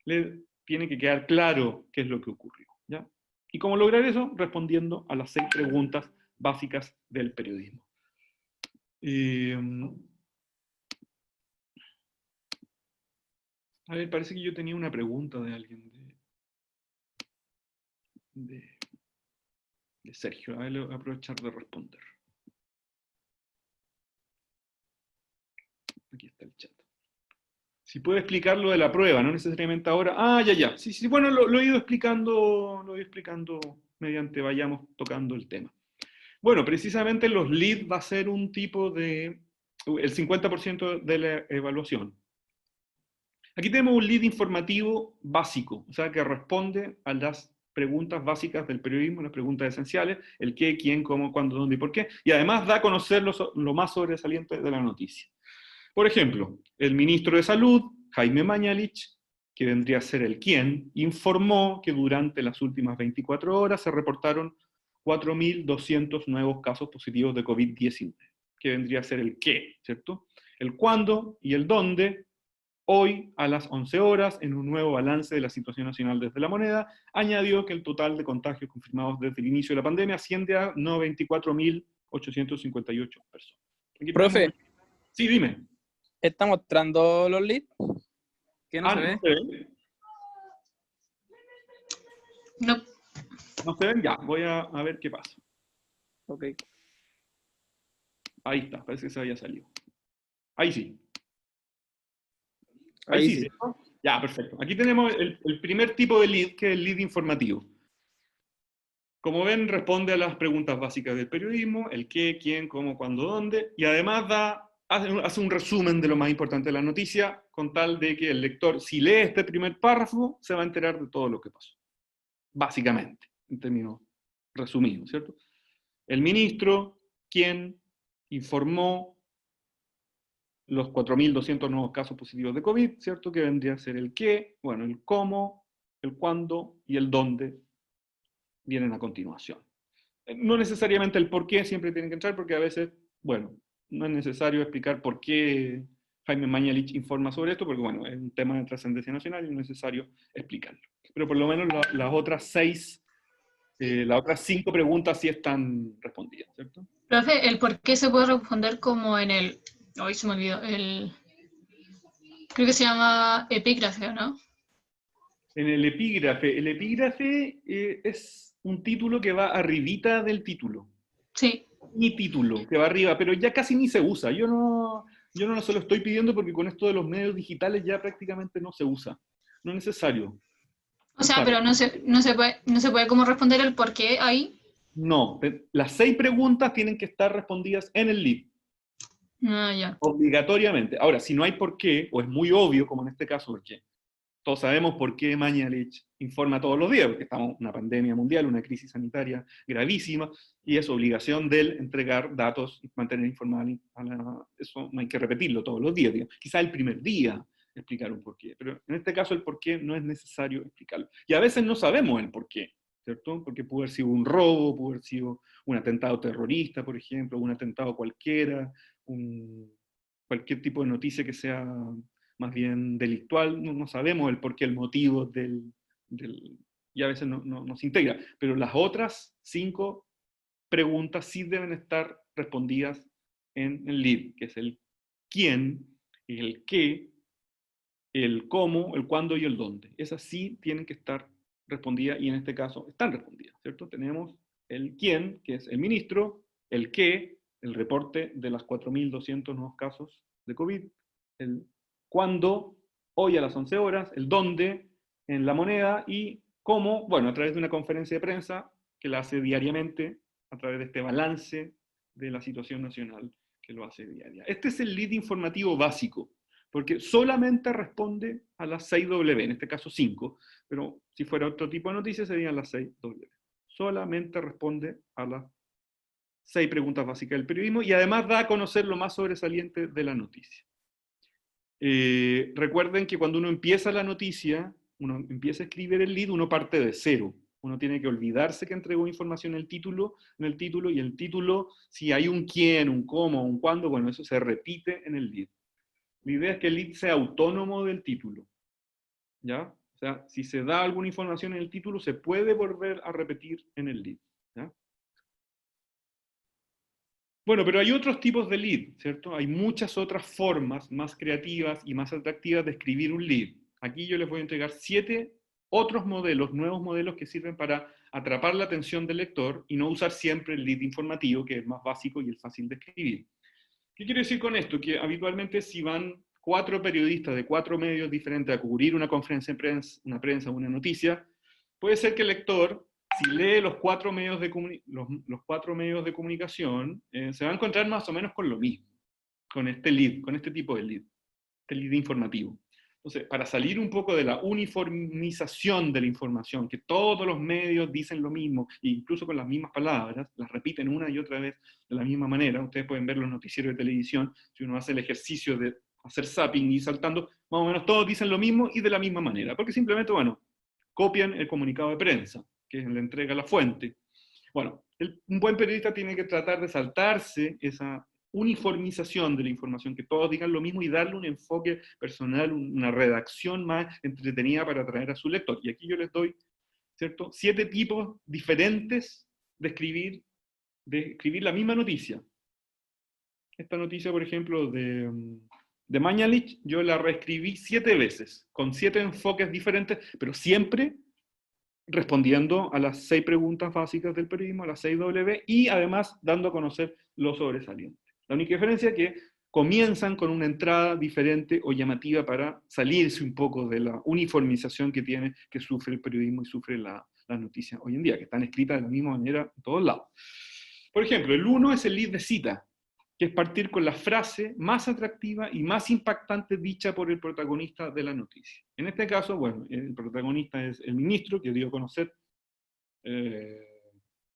le tiene que quedar claro qué es lo que ocurrió, ¿ya? ¿Y cómo lograr eso? Respondiendo a las 6 preguntas básicas del periodismo. A ver, parece que yo tenía una pregunta de alguien, de Sergio. A ver, le voy a aprovechar de responder. Aquí está el chat. Si puede explicar lo de la prueba, no necesariamente ahora. Ah, ya. Sí, bueno, lo he ido explicando mediante vayamos tocando el tema. Bueno, precisamente los leads va a ser un tipo de, el 50% de la evaluación. Aquí tenemos un lead informativo básico, o sea, que responde a las preguntas básicas del periodismo, las preguntas esenciales, el qué, quién, cómo, cuándo, dónde y por qué, y además da a conocer lo más sobresaliente de la noticia. Por ejemplo, el ministro de Salud, Jaime Mañalich, que vendría a ser el quién, informó que durante las últimas 24 horas se reportaron 4.200 nuevos casos positivos de COVID-19, que vendría a ser el qué, ¿cierto? El cuándo y el dónde. Hoy, a las 11 horas, en un nuevo balance de la situación nacional desde la moneda, añadió que el total de contagios confirmados desde el inicio de la pandemia asciende a 94.858 personas. Aquí Profe, tenemos... Sí, dime. ¿está mostrando los leads? ¿Qué no se ve? ¿No se ven? No. ¿No se ven? Ya, voy a ver qué pasa. Ok. Ahí está, parece que se había salido. Ahí sí. Ahí sí, sí. ¿cierto? Ya, perfecto. Aquí tenemos el primer tipo de lead, que es el lead informativo. Como ven, responde a las preguntas básicas del periodismo, el qué, quién, cómo, cuándo, dónde, y además hace un resumen de lo más importante de la noticia, con tal de que el lector, si lee este primer párrafo, se va a enterar de todo lo que pasó. Básicamente, en términos resumidos, ¿cierto? El ministro, quien informó los 4.200 nuevos casos positivos de COVID, ¿cierto? Que vendría a ser el qué, bueno, el cómo, el cuándo y el dónde vienen a continuación. No necesariamente el por qué siempre tienen que entrar, porque a veces, bueno, no es necesario explicar por qué Jaime Mañalich informa sobre esto, porque bueno, es un tema de trascendencia nacional y no es necesario explicarlo. Pero por lo menos las otras 5 preguntas sí están respondidas, ¿cierto? Profe, el por qué se puede responder como en el... Hoy se me olvidó. Creo que se llama epígrafe, ¿no? En el epígrafe es un título que va arribita del título. Sí. Mi título, que va arriba, pero ya casi ni se usa. Yo no se lo estoy pidiendo porque con esto de los medios digitales ya prácticamente no se usa. No es necesario. O sea, Claro. pero no se puede como responder el por qué ahí. No, las 6 preguntas tienen que estar respondidas en el lead. Ah, ya. Obligatoriamente. Ahora, si no hay por qué, o es muy obvio, como en este caso, porque todos sabemos por qué Mañalich informa todos los días, porque estamos en una pandemia mundial, una crisis sanitaria gravísima, y es obligación de él entregar datos y mantener informada eso no hay que repetirlo todos los días, digamos. Quizá el primer día explicar un porqué, pero en este caso el porqué no es necesario explicarlo. Y a veces no sabemos el porqué, ¿cierto? Porque pudo haber sido un robo, pudo haber sido un atentado terrorista, por ejemplo, un atentado cualquiera, cualquier tipo de noticia que sea más bien delictual, no sabemos el porqué, el motivo y a veces no se integra. Pero las otras 5 preguntas sí deben estar respondidas en el lead, que es el quién, el qué, el cómo, el cuándo y el dónde. Esas sí tienen que estar respondidas, y en este caso están respondidas, ¿cierto? Tenemos el quién, que es el ministro, el qué, el reporte de las 4.200 nuevos casos de COVID, el cuándo, hoy a las 11 horas, el dónde, en La Moneda, y cómo, bueno, a través de una conferencia de prensa que la hace diariamente, a través de este balance de la situación nacional que lo hace diaria. Este es el lead informativo básico, porque solamente responde a las 6W, en este caso 5, pero si fuera otro tipo de noticias serían las 6W. Solamente responde a las 6 preguntas básicas del periodismo y además da a conocer lo más sobresaliente de la noticia. Recuerden que cuando uno empieza la noticia, uno empieza a escribir el lead, uno parte de cero. Uno tiene que olvidarse que entregó información en el título, y el título, si hay un quién, un cómo, un cuándo, bueno, eso se repite en el lead. La idea es que el lead sea autónomo del título, ¿ya? O sea, si se da alguna información en el título, se puede volver a repetir en el lead, ¿ya? Bueno, pero hay otros tipos de lead, ¿cierto? Hay muchas otras formas más creativas y más atractivas de escribir un lead. Aquí yo les voy a entregar 7 otros modelos, nuevos modelos que sirven para atrapar la atención del lector y no usar siempre el lead informativo, que es más básico y es fácil de escribir. ¿Qué quiero decir con esto? Que habitualmente si van 4 periodistas de 4 medios diferentes a cubrir una conferencia de prensa, una noticia, puede ser que el lector, si lee los 4 medios de, los 4 medios de comunicación, se va a encontrar más o menos con lo mismo, con este lead, con este tipo de lead, este lead informativo. Entonces, para salir un poco de la uniformización de la información, que todos los medios dicen lo mismo, e incluso con las mismas palabras, las repiten una y otra vez de la misma manera, ustedes pueden ver los noticieros de televisión, si uno hace el ejercicio de hacer zapping y saltando, más o menos todos dicen lo mismo y de la misma manera, porque simplemente, bueno, copian el comunicado de prensa, que le entrega la fuente. Bueno, un buen periodista tiene que tratar de saltarse esa uniformización de la información, que todos digan lo mismo y darle un enfoque personal, una redacción más entretenida para atraer a su lector. Y aquí yo les doy, ¿cierto?, 7 tipos diferentes de escribir la misma noticia. Esta noticia, por ejemplo, de Mañalich, yo la reescribí 7 veces, con 7 enfoques diferentes, pero siempre respondiendo a las 6 preguntas básicas del periodismo, a las 6W, y además dando a conocer lo sobresaliente. La única diferencia es que comienzan con una entrada diferente o llamativa para salirse un poco de la uniformización que sufre el periodismo y sufre las noticias hoy en día, que están escritas de la misma manera en todos lados. Por ejemplo, el 1 es el lead de cita, que es partir con la frase más atractiva y más impactante dicha por el protagonista de la noticia. En este caso, bueno, el protagonista es el ministro, que dio a conocer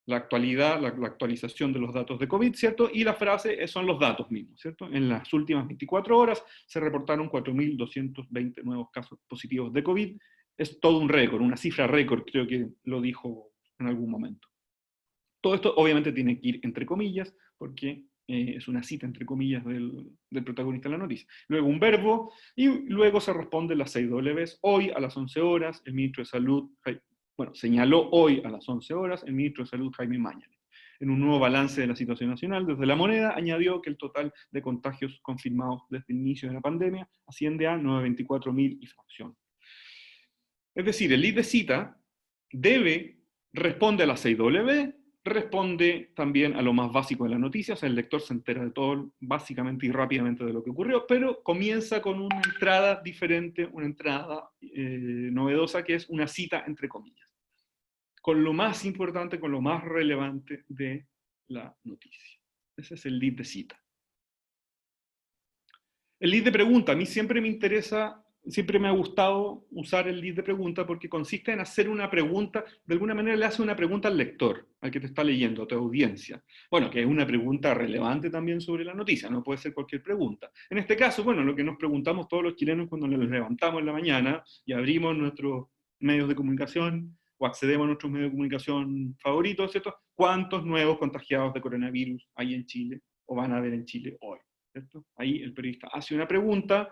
la actualización de los datos de COVID, ¿cierto? Y la frase son los datos mismos, ¿cierto? En las últimas 24 horas se reportaron 4.220 nuevos casos positivos de COVID. Es todo un récord, una cifra récord, creo que lo dijo en algún momento. Todo esto obviamente tiene que ir entre comillas, porque es una cita entre comillas del protagonista de la noticia. Luego un verbo, y luego se responde las 6 Ws. Hoy a las 11 horas, el ministro de Salud, señaló hoy a las 11 horas el ministro de Salud, Jaime Mañalich. En un nuevo balance de la situación nacional, desde La Moneda, añadió que el total de contagios confirmados desde el inicio de la pandemia asciende a 924.000 y fracción. Es decir, el lead de cita responde a las 6W, responde también a lo más básico de la noticia, o sea, el lector se entera de todo básicamente y rápidamente de lo que ocurrió, pero comienza con una entrada diferente, una entrada novedosa, que es una cita entre comillas, con lo más importante, con lo más relevante de la noticia. Ese es el lead de cita. El lead de pregunta, a mí siempre me interesa, siempre me ha gustado usar el lead de pregunta porque consiste en hacer una pregunta, de alguna manera le hace una pregunta al lector, al que te está leyendo, a tu audiencia. Bueno, que es una pregunta relevante también sobre la noticia, no puede ser cualquier pregunta. En este caso, bueno, lo que nos preguntamos todos los chilenos cuando nos levantamos en la mañana y abrimos nuestros medios de comunicación o accedemos a nuestros medios de comunicación favoritos, ¿cierto? ¿Cuántos nuevos contagiados de coronavirus hay en Chile o van a haber en Chile hoy? ¿Cierto? Ahí el periodista hace una pregunta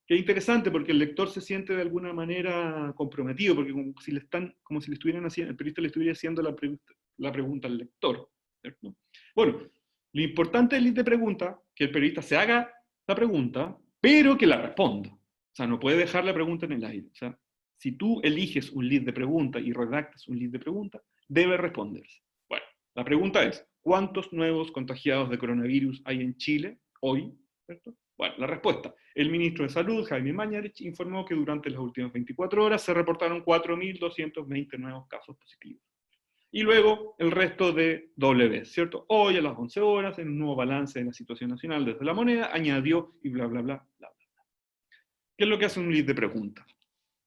que es interesante porque el lector se siente de alguna manera comprometido, porque como si le estuvieran haciendo, el periodista le estuviera haciendo la pregunta al lector, ¿cierto? Bueno, lo importante del lead de pregunta, que el periodista se haga la pregunta, pero que la responda. O sea, no puede dejar la pregunta en el aire. O sea, si tú eliges un lead de pregunta y redactas un lead de pregunta, debe responderse. Bueno, la pregunta es, ¿cuántos nuevos contagiados de coronavirus hay en Chile hoy? ¿Cierto? Bueno, la respuesta. El ministro de Salud, Jaime Mañalich, informó que durante las últimas 24 horas se reportaron 4.220 nuevos casos positivos. Y luego el resto de W, ¿cierto? Hoy a las 11 horas, en un nuevo balance de la situación nacional desde la moneda, añadió y bla, bla, bla, bla, bla. ¿Qué es lo que hace un lead de pregunta?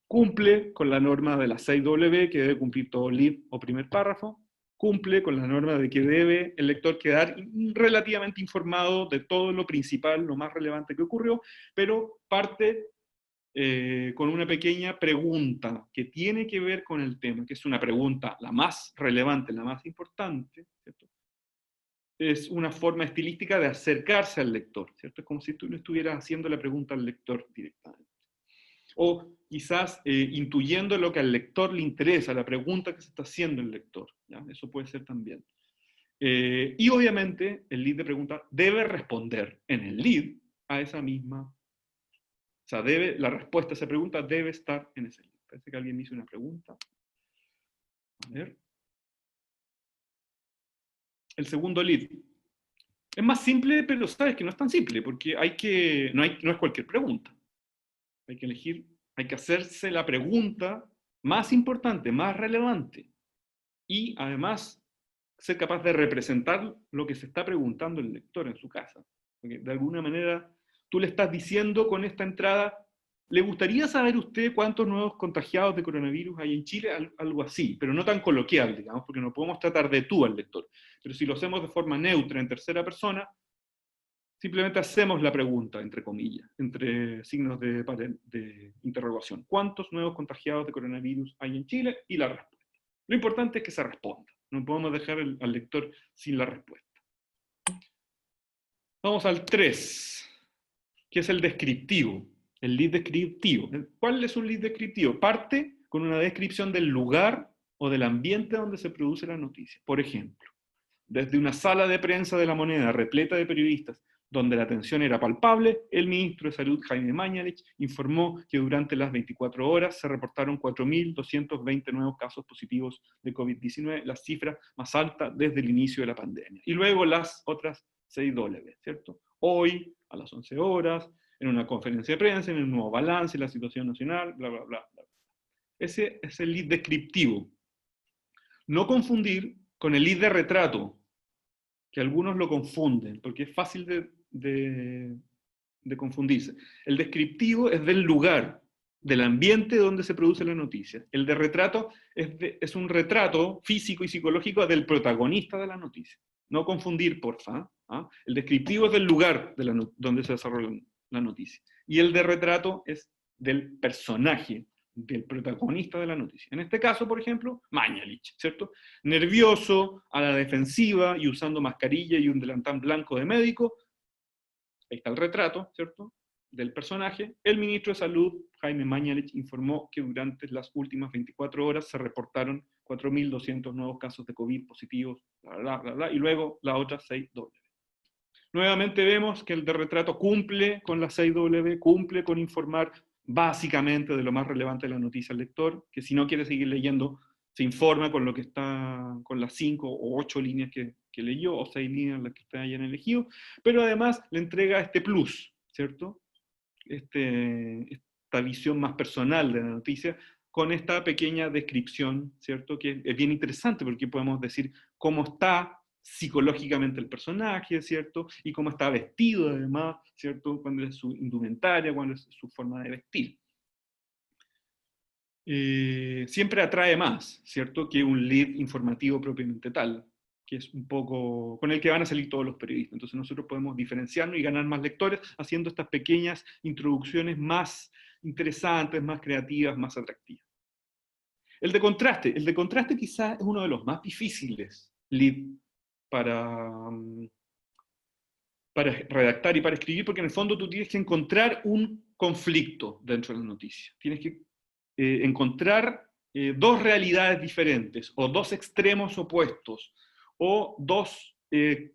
Cumple con la norma de las 6W, que debe cumplir todo lead o primer párrafo, cumple con la norma de que debe el lector quedar relativamente informado de todo lo principal, lo más relevante que ocurrió, pero parte con una pequeña pregunta que tiene que ver con el tema, que es una pregunta la más relevante, la más importante, ¿cierto? Es una forma estilística de acercarse al lector, ¿cierto? Es como si tú le estuvieras haciendo la pregunta al lector directamente. O quizás intuyendo lo que al lector le interesa, la pregunta que se está haciendo el lector, ¿ya? Eso puede ser también. Y obviamente el lead de pregunta debe responder en el lead a esa misma. O sea, la respuesta a esa pregunta debe estar en ese lead. Parece que alguien me hizo una pregunta. A ver. El segundo lead. Es más simple, pero sabes que no es tan simple, porque no es cualquier pregunta. Hay que elegir, hay que hacerse la pregunta más importante, más relevante. Y además, ser capaz de representar lo que se está preguntando el lector en su casa. Porque de alguna manera, tú le estás diciendo con esta entrada, ¿le gustaría saber usted cuántos nuevos contagiados de coronavirus hay en Chile? Algo así, pero no tan coloquial, digamos, porque no podemos tratar de tú al lector. Pero si lo hacemos de forma neutra, en tercera persona, simplemente hacemos la pregunta, entre comillas, entre signos de interrogación. ¿Cuántos nuevos contagiados de coronavirus hay en Chile? Y la respuesta. Lo importante es que se responda. No podemos dejar al lector sin la respuesta. Vamos al 3, que es el descriptivo. El lead descriptivo. ¿Cuál es un lead descriptivo? Parte con una descripción del lugar o del ambiente donde se produce la noticia. Por ejemplo, desde una sala de prensa de La Moneda repleta de periodistas, donde la tensión era palpable, el ministro de Salud, Jaime Mañalich, informó que durante las 24 horas se reportaron 4.220 nuevos casos positivos de COVID-19, la cifra más alta desde el inicio de la pandemia. Y luego las otras 6W, ¿cierto? Hoy, a las 11 horas, en una conferencia de prensa, en un nuevo balance de la situación nacional, bla, bla, bla, bla. Ese es el lead descriptivo. No confundir con el lead de retrato, que algunos lo confunden, porque es fácil de confundirse. El descriptivo es del lugar, del ambiente donde se produce la noticia. El de retrato es un retrato físico y psicológico del protagonista de la noticia. No confundir, porfa. ¿Ah? El descriptivo es del lugar donde se desarrolla la noticia. Y el de retrato es del personaje, del protagonista de la noticia. En este caso, por ejemplo, Mañalich, ¿cierto? Nervioso, a la defensiva y usando mascarilla y un delantal blanco de médico. Ahí está el retrato, ¿cierto?, del personaje. El ministro de Salud, Jaime Mañalich, informó que durante las últimas 24 horas se reportaron 4.200 nuevos casos de COVID positivos, bla, bla, bla, bla, y luego la otra 6W. Nuevamente vemos que el de retrato cumple con la 6W, cumple con informar básicamente de lo más relevante de la noticia al lector, que si no quiere seguir leyendo, se informa con lo que está, con las 5 o 8 líneas que leyó, o 6 líneas las que ustedes hayan elegido, pero además le entrega este plus, ¿cierto? Esta visión más personal de la noticia, con esta pequeña descripción, ¿cierto? Que es bien interesante porque podemos decir cómo está psicológicamente el personaje, ¿cierto? Y cómo está vestido además, ¿cierto? Cuál es su indumentaria, cuál es su forma de vestir. Siempre atrae más, ¿cierto? Que un lead informativo propiamente tal, que es un poco con el que van a salir todos los periodistas. Entonces nosotros podemos diferenciarnos y ganar más lectores haciendo estas pequeñas introducciones más interesantes, más creativas, más atractivas. El de contraste quizás es uno de los más difíciles lead para redactar y para escribir, porque en el fondo tú tienes que encontrar un conflicto dentro de la noticia. Tienes que encontrar dos realidades diferentes, o dos extremos opuestos, o dos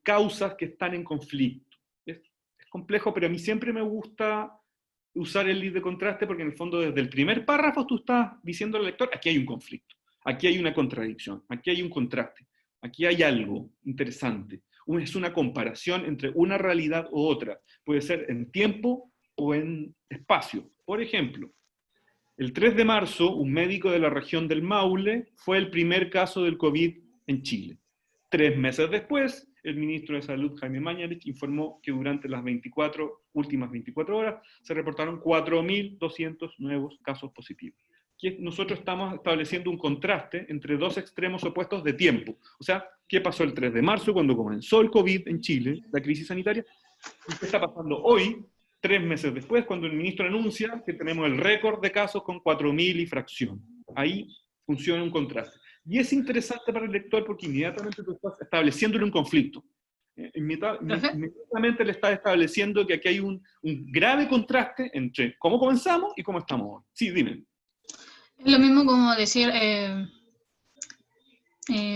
causas que están en conflicto. Es complejo, pero a mí siempre me gusta usar el lead de contraste porque en el fondo desde el primer párrafo tú estás diciendo al lector, aquí hay un conflicto, aquí hay una contradicción, aquí hay un contraste, aquí hay algo interesante. Es una comparación entre una realidad u otra. Puede ser en tiempo o en espacio. Por ejemplo, el 3 de marzo, un médico de la región del Maule fue el primer caso del COVID en Chile. 3 meses después, el ministro de Salud, Jaime Mañalich, informó que durante las últimas 24 horas se reportaron 4.200 nuevos casos positivos. Que nosotros estamos estableciendo un contraste entre dos extremos opuestos de tiempo. O sea, ¿qué pasó el 3 de marzo cuando comenzó el COVID en Chile, la crisis sanitaria? ¿Y qué está pasando hoy, 3 meses después, cuando el ministro anuncia que tenemos el récord de casos con 4.000 y fracción? Ahí funciona un contraste. Y es interesante para el lector porque inmediatamente tú estás estableciéndole un conflicto. Inmediatamente le estás estableciendo que aquí hay un grave contraste entre cómo comenzamos y cómo estamos hoy. Sí, dime. Es lo mismo como decir,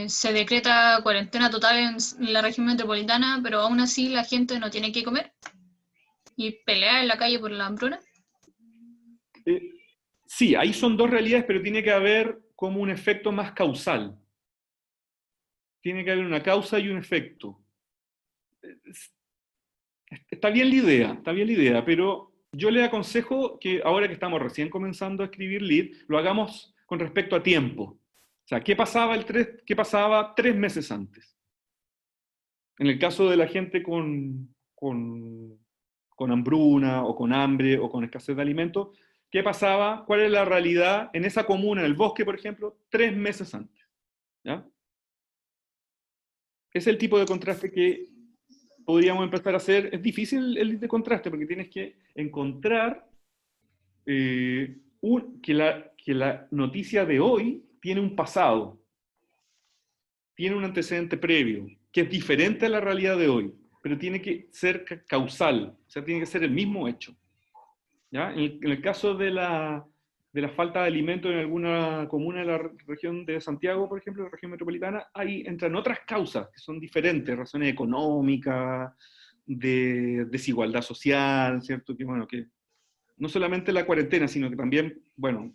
se decreta cuarentena total en la región metropolitana, pero aún así la gente no tiene que comer y pelear en la calle por la hambruna. Sí, ahí son dos realidades, pero tiene que haber como un efecto más causal. Tiene que haber una causa y un efecto. Está bien la idea, pero yo le aconsejo que ahora que estamos recién comenzando a escribir lead, lo hagamos con respecto a tiempo. O sea, ¿qué pasaba 3 meses antes? En el caso de la gente con hambruna, o con hambre, o con escasez de alimentos, ¿qué pasaba? ¿Cuál es la realidad en esa comuna, en el bosque, por ejemplo, 3 meses antes? ¿Ya? Es el tipo de contraste que podríamos empezar a hacer. Es difícil el de contraste porque tienes que encontrar que la noticia de hoy tiene un pasado, tiene un antecedente previo, que es diferente a la realidad de hoy, pero tiene que ser causal, o sea, tiene que ser el mismo hecho. ¿Ya? En el caso de la falta de alimentos en alguna comuna de la región de Santiago, por ejemplo, la región metropolitana, ahí entran otras causas que son diferentes, razones económicas, de desigualdad social, ¿cierto? Que, bueno, que no solamente la cuarentena, sino que también, bueno,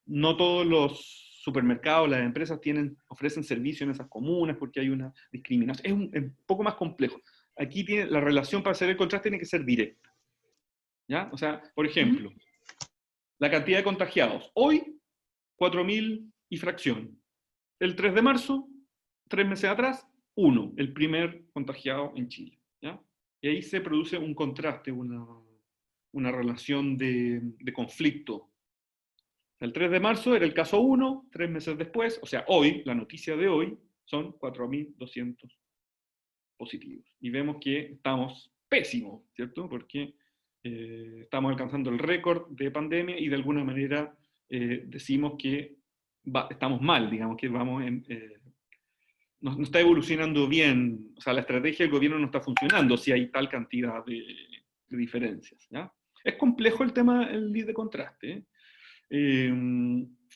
no todos los supermercados, las empresas ofrecen servicio en esas comunas porque hay una discriminación. Es un poco más complejo. Aquí la relación para hacer el contraste tiene que ser directa. ¿Ya? O sea, por ejemplo, la cantidad de contagiados. Hoy, 4.000 y fracción. El 3 de marzo, 3 meses atrás, 1, el primer contagiado en Chile. ¿Ya? Y ahí se produce un contraste, una relación de conflicto. El 3 de marzo era el caso 1, 3 meses después, o sea, hoy, la noticia de hoy, son 4.200 positivos. Y vemos que estamos pésimos, ¿cierto? Porque estamos alcanzando el récord de pandemia y de alguna manera decimos que estamos mal, digamos que no está evolucionando bien, o sea, la estrategia del gobierno no está funcionando si hay tal cantidad de diferencias. ¿Ya? Es complejo el tema, el lead de contraste,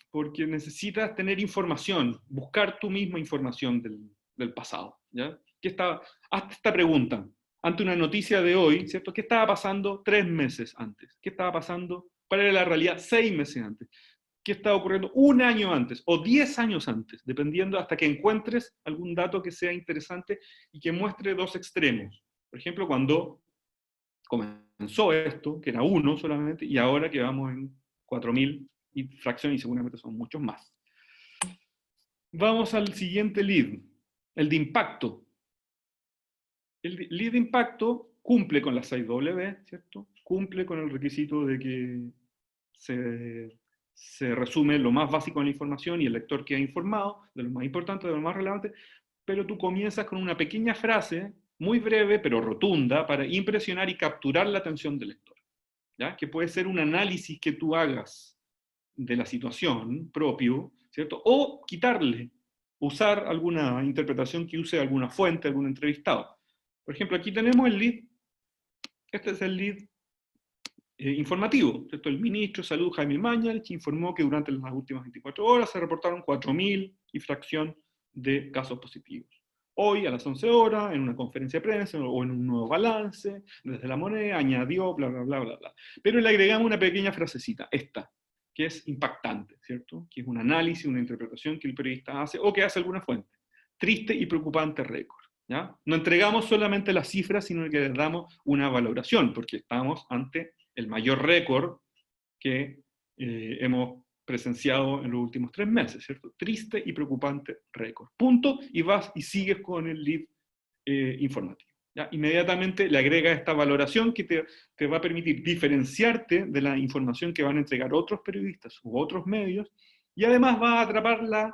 porque necesitas tener información, buscar tú misma información del pasado. ¿Ya? Hazte esta pregunta. Ante una noticia de hoy, ¿cierto? ¿Qué estaba pasando 3 meses antes? ¿Qué estaba pasando? ¿Cuál era la realidad 6 meses antes? ¿Qué estaba ocurriendo 1 año antes? O 10 años antes, dependiendo hasta que encuentres algún dato que sea interesante y que muestre dos extremos. Por ejemplo, cuando comenzó esto, que era 1 solamente, y ahora que vamos en 4.000 y fracción, y seguramente son muchos más. Vamos al siguiente lead, el de impacto. El lead de impacto cumple con la 6W, ¿cierto? Cumple con el requisito de que se resume lo más básico de la información y el lector queda informado de lo más importante, de lo más relevante, pero tú comienzas con una pequeña frase, muy breve pero rotunda, para impresionar y capturar la atención del lector. ¿Ya? Que puede ser un análisis que tú hagas de la situación propio, ¿cierto? O quitarle, usar alguna interpretación que use alguna fuente, algún entrevistado. Por ejemplo, aquí tenemos el lead, este es el lead informativo, ¿cierto? El ministro de Salud, Jaime Mañalich, informó que durante las últimas 24 horas se reportaron 4.000 y fracción de casos positivos. hoy a las 11 horas, en una conferencia de prensa o en un nuevo balance, desde La Moneda, añadió, bla, bla, bla, bla, bla. Pero le agregamos una pequeña frasecita, esta, que es impactante, ¿cierto? Que es un análisis, una interpretación que el periodista hace, o que hace alguna fuente. Triste y preocupante récord, ¿ya? No entregamos solamente las cifras, sino que les damos una valoración, porque estamos ante el mayor récord que hemos presenciado en los últimos 3 meses, ¿cierto? Triste y preocupante récord. Punto, y vas y sigues con el lead informativo. ¿Ya? Inmediatamente le agrega esta valoración que te va a permitir diferenciarte de la información que van a entregar otros periodistas u otros medios, y además va a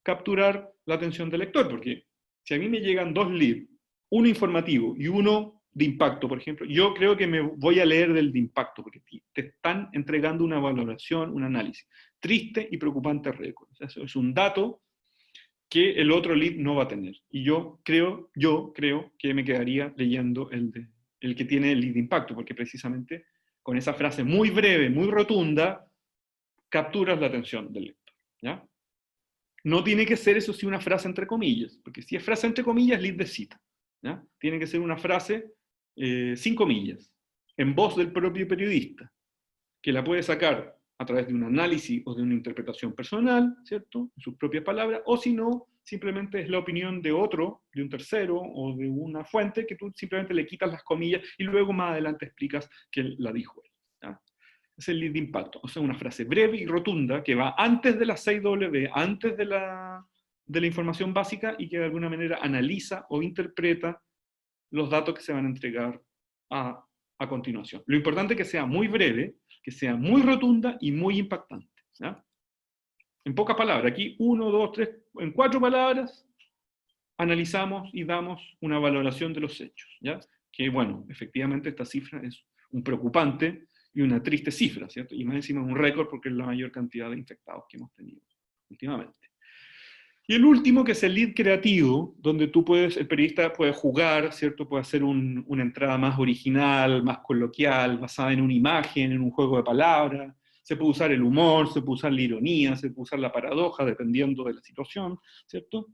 capturar la atención del lector, porque si a mí me llegan 2 leads, uno informativo y uno de impacto, por ejemplo, yo creo que me voy a leer del de impacto, porque te están entregando una valoración, un análisis. Triste y preocupante récord. O sea, eso es un dato que el otro lead no va a tener. Y yo creo que me quedaría leyendo el que tiene el lead de impacto, porque precisamente con esa frase muy breve, muy rotunda, capturas la atención del lector. ¿Ya? No tiene que ser, eso sí, una frase entre comillas, porque si es frase entre comillas, lead de cita. ¿Ya? Tiene que ser una frase sin comillas, en voz del propio periodista, que la puede sacar a través de un análisis o de una interpretación personal, ¿cierto? En sus propias palabras, o si no, simplemente es la opinión de otro, de un tercero, o de una fuente, que tú simplemente le quitas las comillas y luego más adelante explicas que la dijo él. ¿Ya? Es el lead de impacto, o sea, una frase breve y rotunda que va antes de las 6W, antes de la información básica, y que de alguna manera analiza o interpreta los datos que se van a entregar a continuación. Lo importante es que sea muy breve, que sea muy rotunda y muy impactante. ¿Ya? En pocas palabras, aquí 1, 2, 3, en 4 palabras, analizamos y damos una valoración de los hechos. ¿Ya? Que bueno, efectivamente esta cifra es un preocupante y una triste cifra, ¿cierto? Y más encima es un récord porque es la mayor cantidad de infectados que hemos tenido últimamente. Y el último, que es el lead creativo, donde el periodista puede jugar, ¿cierto? Puede hacer una entrada más original, más coloquial, basada en una imagen, en un juego de palabras. Se puede usar el humor, se puede usar la ironía, se puede usar la paradoja, dependiendo de la situación, ¿cierto?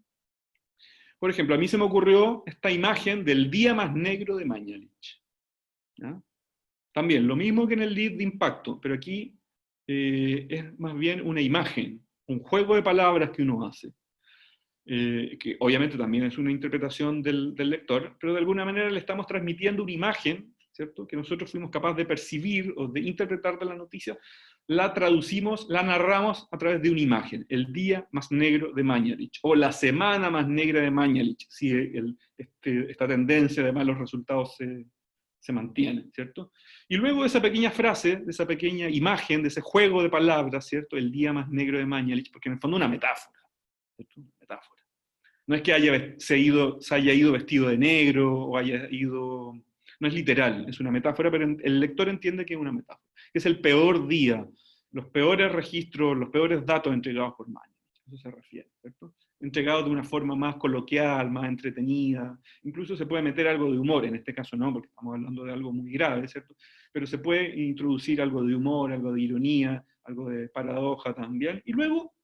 Por ejemplo, a mí se me ocurrió esta imagen del día más negro de Mañalich. ¿Ya? También, lo mismo que en el lead de impacto, pero aquí es más bien una imagen, un juego de palabras que uno hace. Que obviamente también es una interpretación del lector, pero de alguna manera le estamos transmitiendo una imagen, ¿cierto? Que nosotros fuimos capaces de percibir o de interpretar de la noticia, la traducimos, la narramos a través de una imagen, el día más negro de Mañalich, o la semana más negra de Mañalich, si esta tendencia de malos resultados se mantiene, ¿cierto? Y luego de esa pequeña frase, de esa pequeña imagen, de ese juego de palabras, ¿cierto? El día más negro de Mañalich, porque en el fondo es una metáfora, ¿cierto? Una metáfora. No es que se haya ido vestido de negro, o haya ido... No es literal, es una metáfora, pero el lector entiende que es una metáfora. Es el peor día, los peores registros, los peores datos entregados por Mañalich. Eso se refiere, ¿cierto? Entregados de una forma más coloquial, más entretenida. Incluso se puede meter algo de humor, en este caso no, porque estamos hablando de algo muy grave, ¿cierto? Pero se puede introducir algo de humor, algo de ironía, algo de paradoja también. Y luego,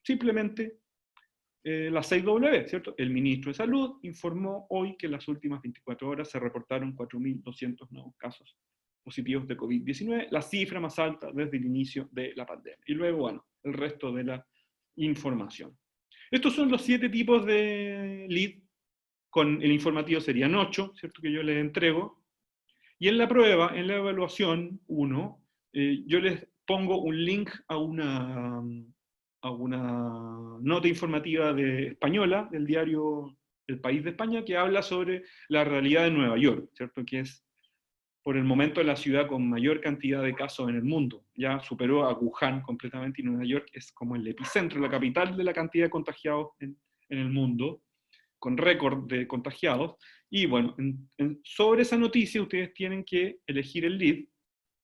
simplemente... la 6W, ¿cierto? El ministro de Salud informó hoy que en las últimas 24 horas se reportaron 4.200 nuevos casos positivos de COVID-19, la cifra más alta desde el inicio de la pandemia. Y luego, bueno, el resto de la información. Estos son los 7 tipos de lead, con el informativo serían 8, ¿cierto? Que yo les entrego. Y en la prueba, en la evaluación 1, yo les pongo un link a una nota informativa española, del diario El País de España, que habla sobre la realidad de Nueva York, ¿cierto? Que es, por el momento, la ciudad con mayor cantidad de casos en el mundo. Ya superó a Wuhan completamente, y Nueva York es como el epicentro, la capital de la cantidad de contagiados en el mundo, con récord de contagiados. Y bueno, sobre esa noticia ustedes tienen que elegir el lead,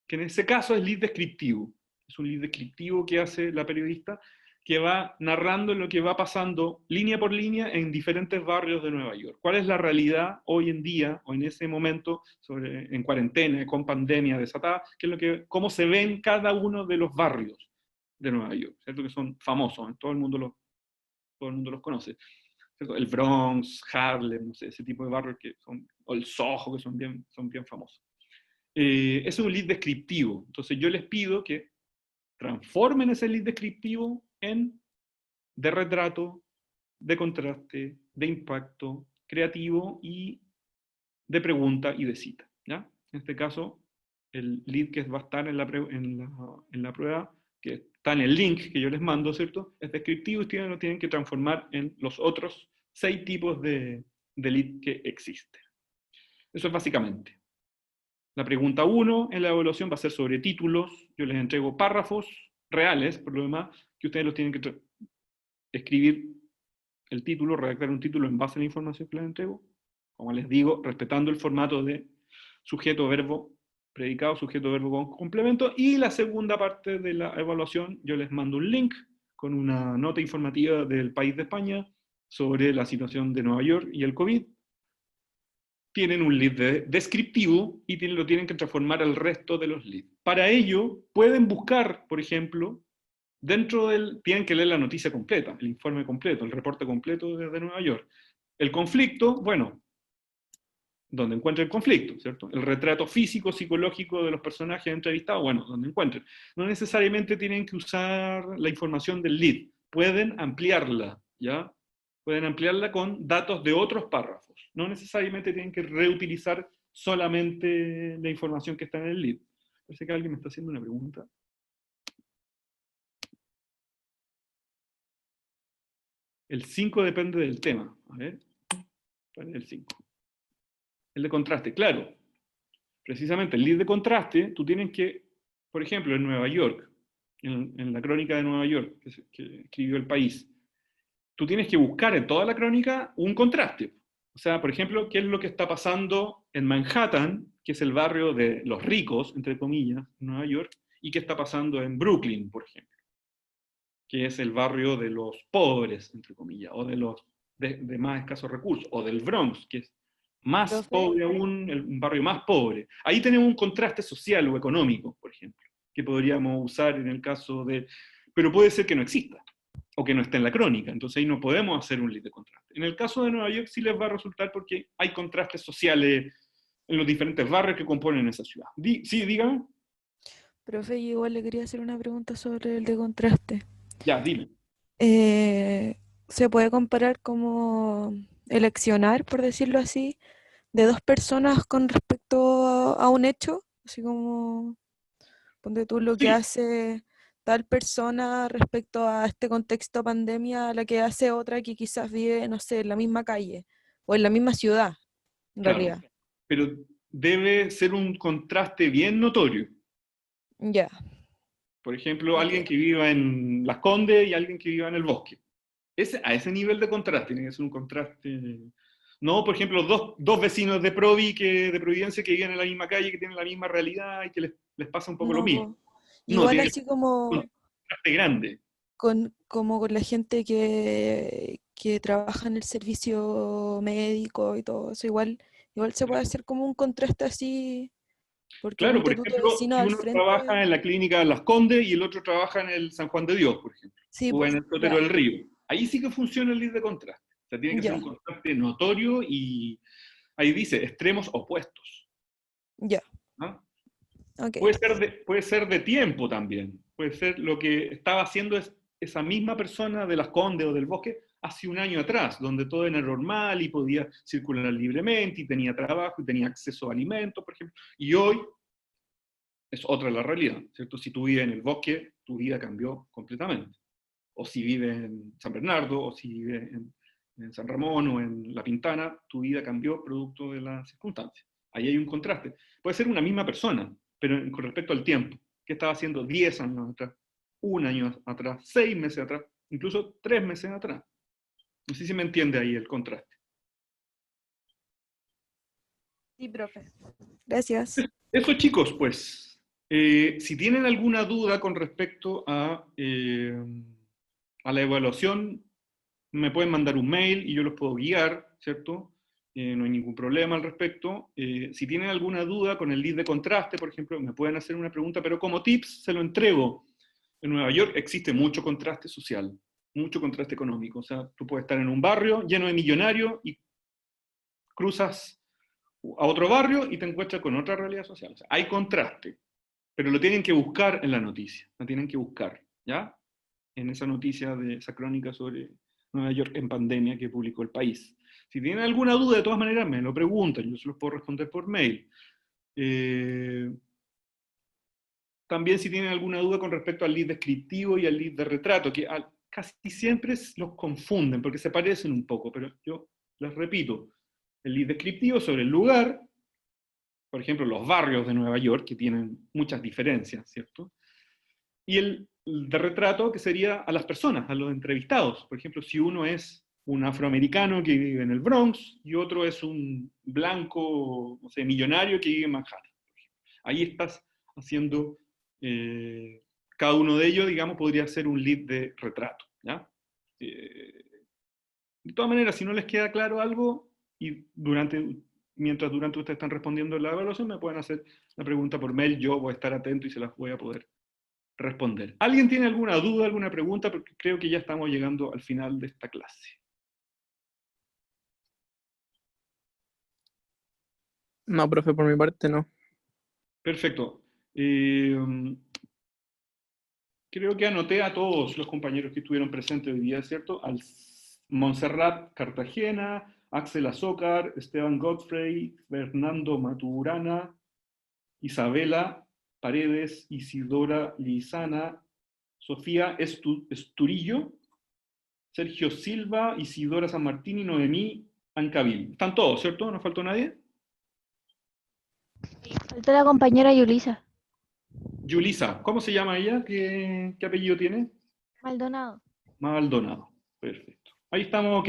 que en ese caso es lead descriptivo. Es un lead descriptivo que hace la periodista, que va narrando lo que va pasando línea por línea en diferentes barrios de Nueva York. ¿Cuál es la realidad hoy en día, o en ese momento, en cuarentena, con pandemia desatada? Cómo se ven cada uno de los barrios de Nueva York, ¿cierto? Que son famosos, todo el mundo los conoce. ¿cierto? El Bronx, Harlem, no sé, ese tipo de barrios que son, o el Soho, que son bien famosos. Eso es un lead descriptivo. Entonces yo les pido que transformen ese lead descriptivo en de retrato, de contraste, de impacto, creativo y de pregunta y de cita, ¿ya? En este caso, el lead que va a estar en la prueba, que está en el link que yo les mando, ¿cierto? Es descriptivo y ustedes lo tienen que transformar en los otros 6 tipos de lead que existen. Eso es básicamente. La pregunta 1 en la evaluación va a ser sobre títulos. Yo les entrego párrafos reales, por lo demás, que ustedes los tienen que escribir el título, redactar un título en base a la información que les entrego. Como les digo, respetando el formato de sujeto, verbo, predicado, sujeto, verbo con complemento. Y la segunda parte de la evaluación, yo les mando un link con una nota informativa del país de España sobre la situación de Nueva York y el COVID. Tienen un lead descriptivo y lo tienen que transformar al resto de los leads. Para ello, pueden buscar, por ejemplo, tienen que leer la noticia completa, el informe completo, el reporte completo desde Nueva York. El conflicto, bueno, donde encuentren el conflicto, ¿cierto? El retrato físico, psicológico de los personajes entrevistados, bueno, donde encuentren. No necesariamente tienen que usar la información del lead, pueden ampliarla, ¿ya? Pueden ampliarla con datos de otros párrafos. No necesariamente tienen que reutilizar solamente la información que está en el lead. Parece que alguien me está haciendo una pregunta. El 5 depende del tema. A ver, ¿cuál es el 5? El de contraste, claro. Precisamente el lead de contraste, tú tienes que, por ejemplo, en Nueva York, en la crónica de Nueva York, que escribió El País, tú tienes que buscar en toda la crónica un contraste. O sea, por ejemplo, qué es lo que está pasando en Manhattan, que es el barrio de los ricos, entre comillas, en Nueva York, y qué está pasando en Brooklyn, por ejemplo, que es el barrio de los pobres, entre comillas, o de los de más escasos recursos, o del Bronx, que es más Profe. pobre aún, un barrio más pobre. Ahí tenemos un contraste social o económico, por ejemplo, que podríamos usar en el caso de... Pero puede ser que no exista, o que no esté en la crónica, entonces ahí no podemos hacer un lead de contraste. En el caso de Nueva York sí les va a resultar porque hay contrastes sociales en los diferentes barrios que componen esa ciudad. Sí, dígame. Profe, yo igual le quería hacer una pregunta sobre el de contraste. Ya, dime. ¿Se puede comparar como eleccionar, por decirlo así, de dos personas con respecto a un hecho? Así como, ponte tú lo que Sí. hace tal persona respecto a este contexto pandemia, a la que hace otra que quizás vive, no sé, en la misma calle o en la misma ciudad, en Claro, realidad. pero debe ser un contraste bien notorio. Ya, Por ejemplo, ok. alguien que viva en Las Condes y alguien que viva en el bosque. A ese nivel de contraste tiene que ser un contraste. No, por ejemplo, dos vecinos de Providencia que viven en la misma calle, que tienen la misma realidad y que les pasa un poco lo No, mismo. po. No, Igual tiene que así ser como un contraste grande. como con la gente que trabaja en el servicio médico y todo eso, igual se puede hacer como un contraste así, porque Claro, por ponte tú tu ejemplo, vecino si al uno trabaja frente. en la clínica de Las Condes y el otro trabaja en el San Juan de Dios, por ejemplo, Sí, o pues, en el Sotero ya, del Río. Ahí sí que funciona el lead de contraste. O sea, tiene que ser un ya, contraste notorio y ahí dice extremos opuestos, ya, ¿no? ok, Puede ser de tiempo también. Puede ser lo que estaba haciendo esa misma persona de Las Condes o del Bosque hace un año atrás, donde todo era normal y podía circular libremente y tenía trabajo y tenía acceso a alimentos, por ejemplo. Y hoy es otra la realidad, ¿cierto? Si tú vives en el Bosque, tu vida cambió completamente. O si vives en San Bernardo, o si vives en San Ramón o en La Pintana, tu vida cambió producto de las circunstancias. Ahí hay un contraste. Puede ser una misma persona, pero con respecto al tiempo. ¿Qué estaba haciendo 10 años atrás, un año atrás, 6 meses atrás, incluso 3 meses atrás? No sé si me entiende ahí el contraste. sí, profe. Gracias. Eso, chicos, pues, si tienen alguna duda con respecto a la evaluación, me pueden mandar un mail y yo los puedo guiar, ¿cierto? No hay ningún problema al respecto. Si tienen alguna duda con el lead de contraste, por ejemplo, me pueden hacer una pregunta, pero como tips se lo entrego. En Nueva York existe mucho contraste social, mucho contraste económico. O sea, tú puedes estar en un barrio lleno de millonarios y cruzas a otro barrio y te encuentras con otra realidad social. O sea, hay contraste, pero lo tienen que buscar en la noticia, lo tienen que buscar, ¿ya? En esa noticia de esa crónica sobre Nueva York en pandemia que publicó El País. Si tienen alguna duda, de todas maneras, me lo preguntan, yo se los puedo responder por mail. También si tienen alguna duda con respecto al lead descriptivo y al lead de retrato, que casi siempre los confunden, porque se parecen un poco, pero yo les repito, el lead descriptivo sobre el lugar, por ejemplo, los barrios de Nueva York, que tienen muchas diferencias, ¿cierto? Y el de retrato, que sería a las personas, a los entrevistados. Por ejemplo, si uno es un afroamericano que vive en el Bronx y otro es un blanco, no sé, millonario que vive en Manhattan. Ahí estás haciendo, cada uno de ellos, digamos, podría ser un lead de retrato, ¿ya? De todas maneras, si no les queda claro algo, y mientras ustedes están respondiendo la evaluación, me pueden hacer la pregunta por mail, yo voy a estar atento y se las voy a poder responder. ¿Alguien tiene alguna duda, alguna pregunta? Porque creo que ya estamos llegando al final de esta clase. No, profe, por mi parte no. Perfecto. Creo que anoté a todos los compañeros que estuvieron presentes hoy día, ¿cierto? Al Montserrat Cartagena, Axel Azócar, Esteban Godfrey, Fernando Maturana, Isabela Paredes, Isidora Lizana, Sofía Esturillo, Sergio Silva, Isidora San Martín y Noemí Ancavil. Están todos, ¿cierto? ¿No faltó nadie? Falta la compañera Yulisa. Yulisa, ¿cómo se llama ella? ¿Qué apellido tiene? Maldonado. Maldonado. Perfecto. Ahí estamos, ok.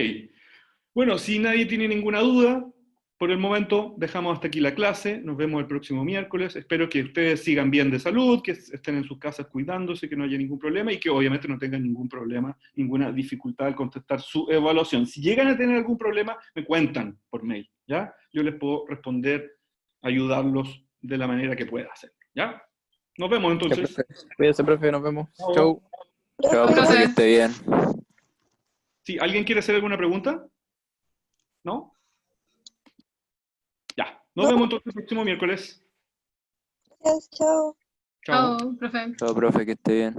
Bueno, si nadie tiene ninguna duda, por el momento dejamos hasta aquí la clase. Nos vemos el próximo miércoles. Espero que ustedes sigan bien de salud, que estén en sus casas cuidándose, que no haya ningún problema y que obviamente no tengan ningún problema, ninguna dificultad al contestar su evaluación. Si llegan a tener algún problema, me cuentan por mail, ¿ya? Yo les puedo responder, ayudarlos de la manera que pueda hacer, ¿ya? Nos vemos Ya, entonces. profe. Cuídese, profe, nos vemos. Chao. Chau. Chao, profe, que esté bien. ¿Sí? ¿Alguien quiere hacer alguna pregunta? ¿No? Ya. Nos vemos entonces el próximo miércoles. Gracias, chao. Chao. chao, profe. Chao, profe, que esté bien.